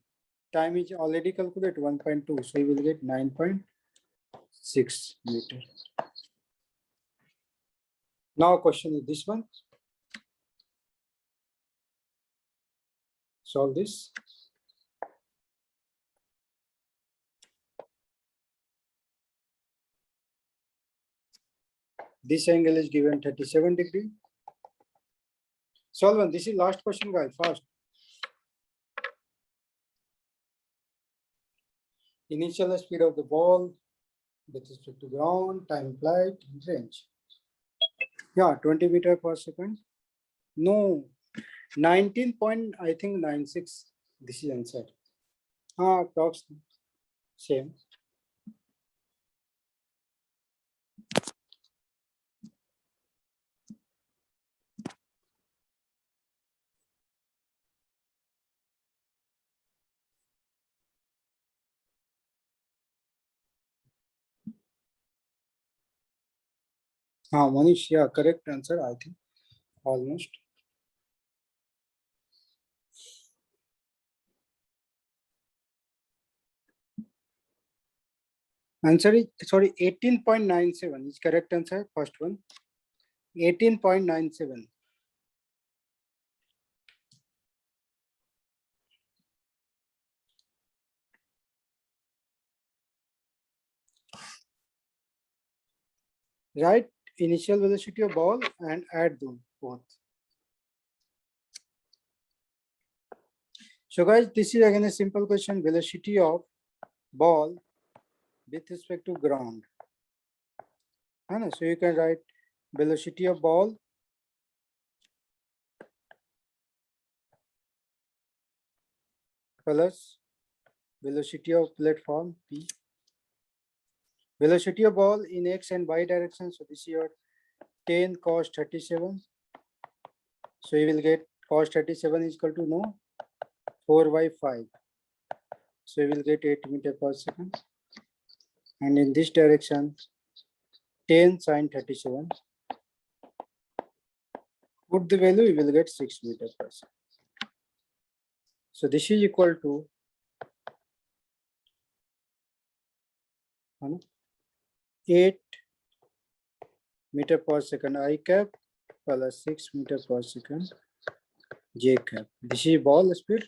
Time is already calculated 1.2, so you will get 9.6 meter. Now question is this one. Solve this. This angle is given 37 degree. Solve one. This is last question, guys. Fast. Initial speed of the ball with respect to ground, time flight, range. Yeah, 20 meter per second. No, 19 point, I think 96. This is answer. Approximately same. Manish, yeah, correct answer, I think. Almost. Answer is, sorry, 18.97 is correct answer, first one. 18.97. Write initial velocity of ball and add them both. So guys, this is again a simple question, velocity of ball with respect to ground. So you can write velocity of ball plus velocity of platform P. Velocity of ball in x and y direction. So this is your 10 cos 37. So you will get cos 37 is equal to 4 by 5. So you will get 8 meter per second. And in this direction, 10 sin 37. Put the value, you will get 6 meter per second. So this is equal to है ना, 8 meter per second I cap plus 6 meter per second J cap. This is ball speed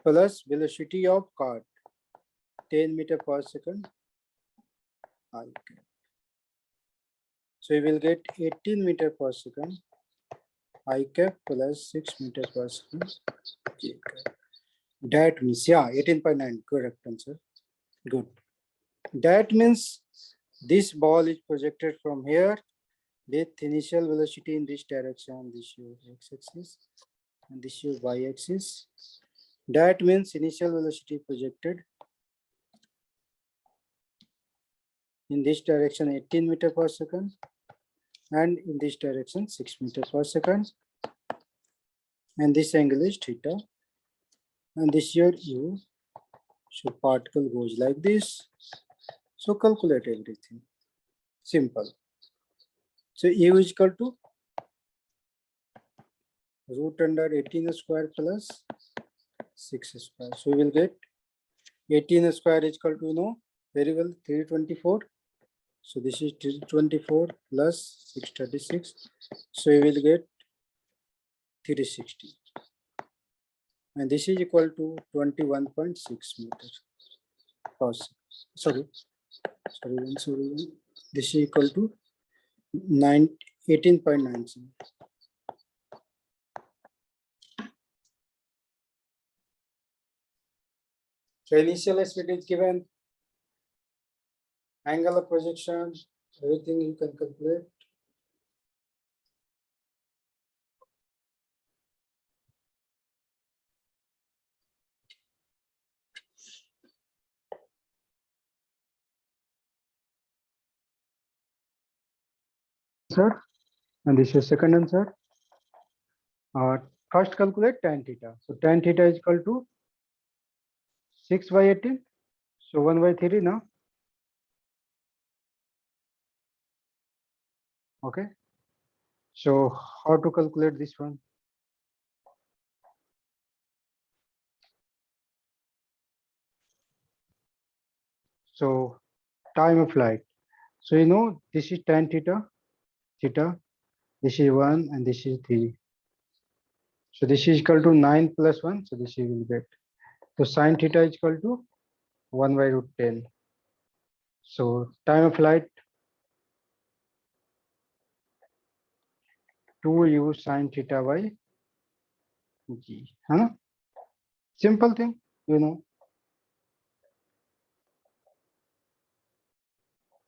plus velocity of cart 10 meter per second I cap. So you will get 18 meter per second I cap plus 6 meter per second J cap. That means, yeah, 18.9, correct answer. Good. That means this ball is projected from here with initial velocity in this direction. This is your x-axis and this is your y-axis. That means initial velocity projected in this direction 18 meter per second and in this direction 6 meter per second. And this angle is theta. And this is your u. So particle goes like this. So calculate everything. Simple. So u is equal to root under 18 square plus 6 square. So we will get 18 square is equal to, you know, very well, 324. So this is 324 plus 636. So you will get 360. And this is equal to 21.6 meters per second. Sorry. This is equal to 18.97. So initial speed is given, angle of projection, everything you can calculate. Sir, and this is second answer. First calculate tan theta. So tan theta is equal to 6 by 18. So 1 by 3 now. Okay. So how to calculate this one? So time of flight. So you know this is tan theta, this is 1 and this is 3. So this is equal to 9 plus 1. So this you will get. So sin theta is equal to 1 by root 10. So time of flight 2u sin theta by g. Huh? Simple thing, you know.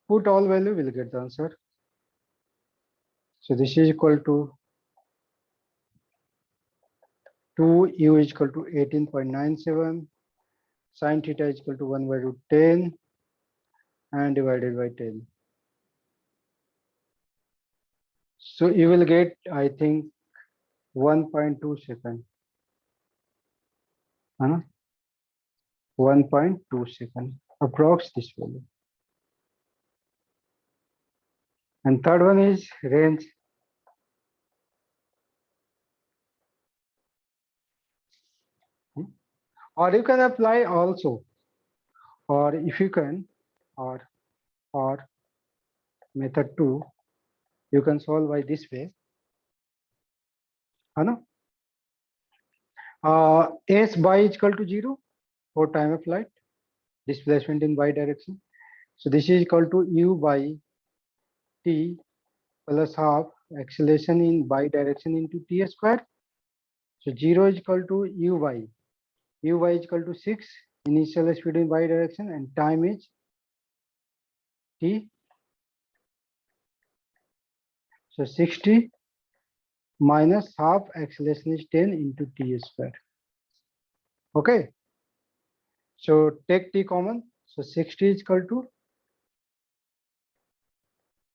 Put all value, will get the answer. So this is equal to 2u is equal to 18.97. Sin theta is equal to 1 by root 10 and divided by 10. So you will get, I think, 1.2 second. 1.2 second, approx this value. And third one is range. Or you can apply also, or if you can, or method 2, you can solve by this way. S by is equal to 0 for time of flight, displacement in y direction. So this is equal to u by t plus half acceleration in y direction into t square. So 0 is equal to u y is equal to 6, initial speed in y direction, and time is t. So 60 minus half acceleration is 10 into t square. Okay. So take t common. So 60 is equal to,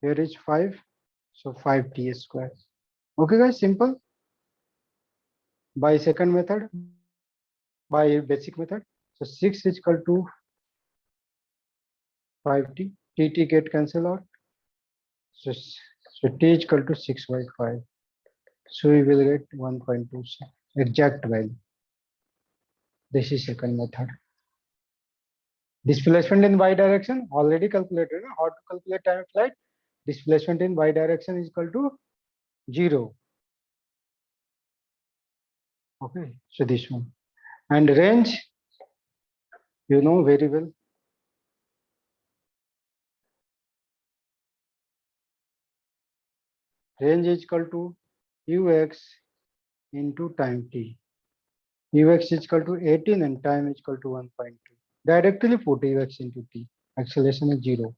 here is 5. So 5t square. Okay guys, simple. By second method, by basic method. So 6 is equal to 5t. Tt get cancel out. So t is equal to 6 by 5. So we will get 1.2 exact value. This is second method. Displacement in y direction already calculated. How to calculate time of flight? Displacement in y direction is equal to 0. Okay, so this one. And range, you know very well. Range is equal to ux into time t. Ux is equal to 18 and time is equal to 1.2. Directly put ux into t. Acceleration is 0.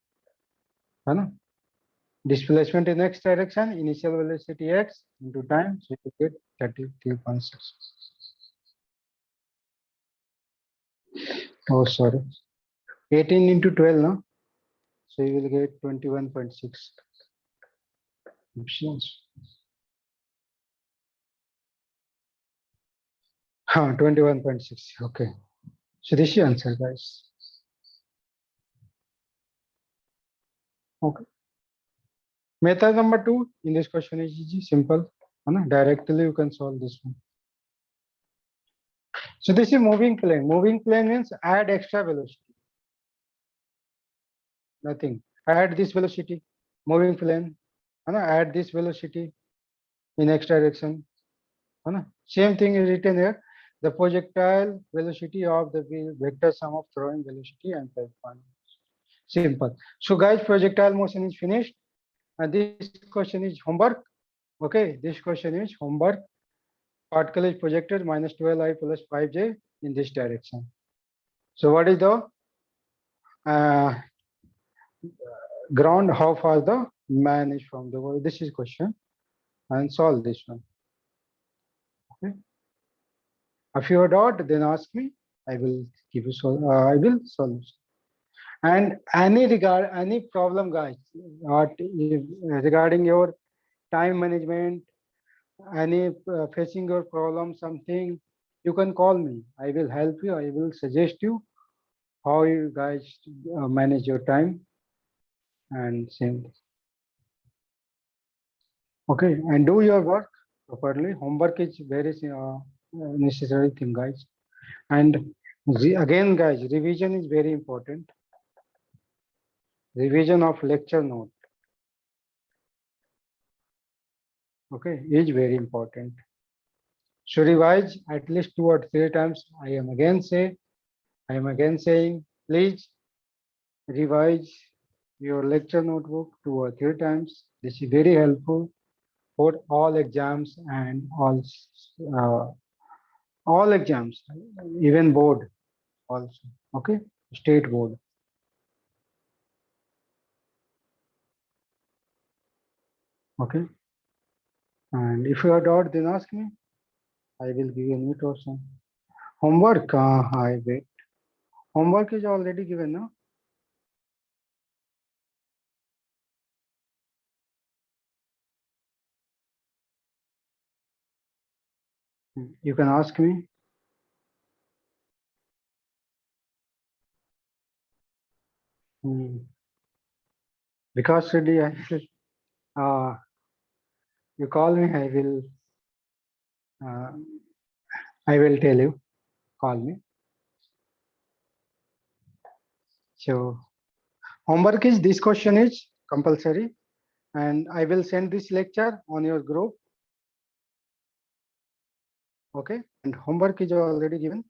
है ना? Displacement in x direction, initial velocity x into time, so you get 33.6. Oh, sorry. 18 into 12, no? So you will get 21.6. Options. 21.6. Okay. So this is the answer, guys. Okay. Method number 2 in this question is easy, simple. Directly you can solve this one. So this is moving plane. Moving plane means add extra velocity. Nothing. Add this velocity. Moving plane. Add this velocity in x direction. Same thing is written here. The projectile velocity of the vector sum of throwing velocity and point. Simple. So guys, projectile motion is finished. And this question is homework. Okay, this question is homework. Particle is projected minus 12i plus 5j in this direction. So what is the ground? How far the man is from the world? This is question, and solve this one. Okay. If you have doubt, then ask me. I will give you I will solve. And any problem, guys, regarding your time management, any facing your problem, something, you can call me. I will help you. I will suggest you how you guys manage your time and same. Okay, and do your work properly. Homework is very necessary thing, guys. And again, guys, revision is very important. Revision of lecture note. Okay, is very important. So revise at least 2 or 3 times. I am again saying, please revise your lecture notebook 2 or 3 times. This is very helpful for all exams and all exams, even board also. Okay, state board. Okay, and if you are doubt, then ask me. I will give you a new question. Homework, I wait. Homework is already given, no? You can ask me. Because today you call me, I will tell you. Call me. So homework is, this question is compulsory, and I will send this lecture on your group. Okay, and homework is already given.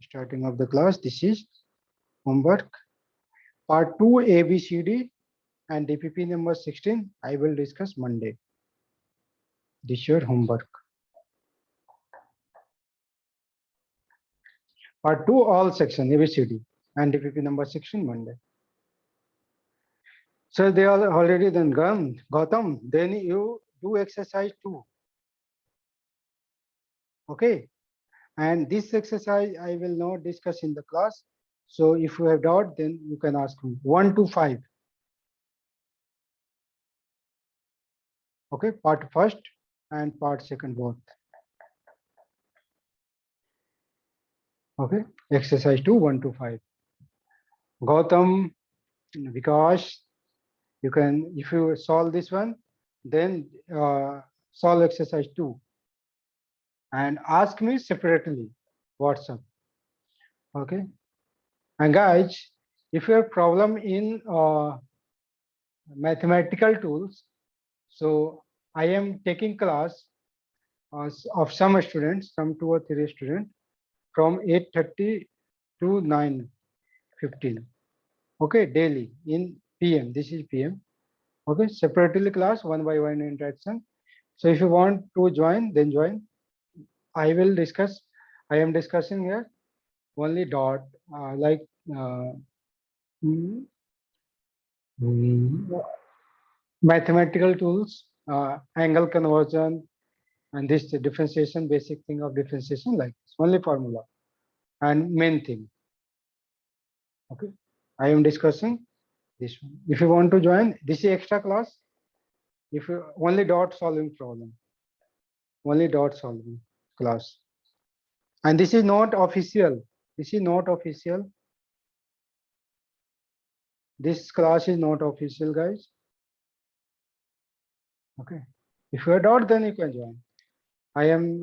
Starting of the class, this is homework. Part 2 ABCD and DPP number 16. I will discuss Monday. This is your homework. Part 2 all section ABCD and DPP number 16 Monday. So they are already then gone. Gautam, then you do exercise 2. Okay, and this exercise I will not discuss in the class. So if you have doubt, then you can ask me. 1 to 5. Okay, part first and part second both. Okay, exercise 2, 1 to 5. Gautam, Vikash, you can, if you solve this one, then solve exercise 2 and ask me separately WhatsApp. Okay, And guys, if you have problem in mathematical tools, so I am taking class of some students, some 2 or 3 students from 8:30 to 9:15. Okay, daily in PM. This is PM. Okay, separately class, one by one interaction. So if you want to join, then join. I will discuss. I am discussing here only dot like mm, mathematical tools, angle conversion, and this differentiation, basic thing of differentiation, like this, only formula and main thing. Okay, I am discussing this one. If you want to join, this is extra class. If you only dot solving problem, only dot solving class, and this is not official. This is not official. This class is not official, guys. Okay, if you are dot, then you can join. I am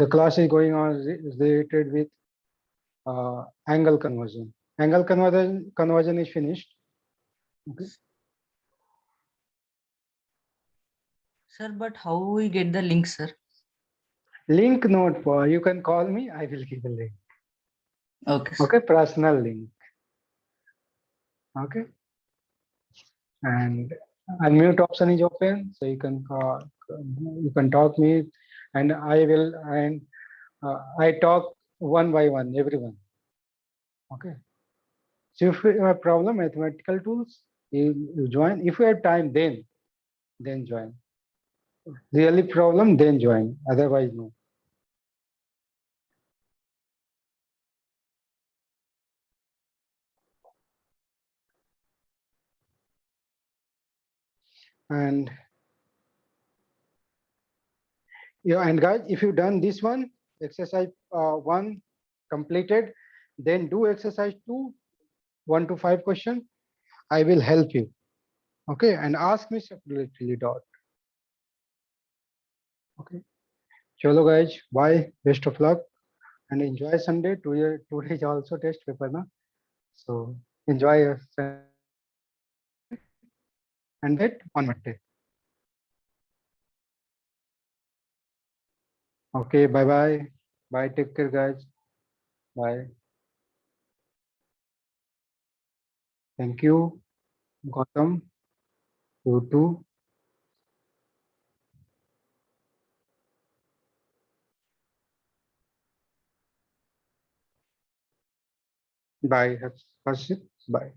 the class is going on related with angle conversion. Angle conversion is finished. Okay. Sir, but how we get the link, sir? Link note for you can call me. I will give a link. Okay, sir. Okay, personal link. Okay, and unmute option is open, so you can talk me, and I will I talk one by one everyone. Okay. So if you have problem mathematical tools, you join. If you have time, then join. Really problem, then join. Otherwise, no. And yeah, and guys, if you've done this one, exercise 1 completed, then do exercise 2, 1 to 5 question. I will help you. Okay, and ask me separately dot. Okay. Chalo guys, bye. Best of luck and enjoy Sunday. Today is also test paper, na? So enjoy your Sunday and wait on Monday. Okay, bye bye. Bye. Take care, guys. Bye. Thank you, Gautam. You too. Bye. Harshit. Bye.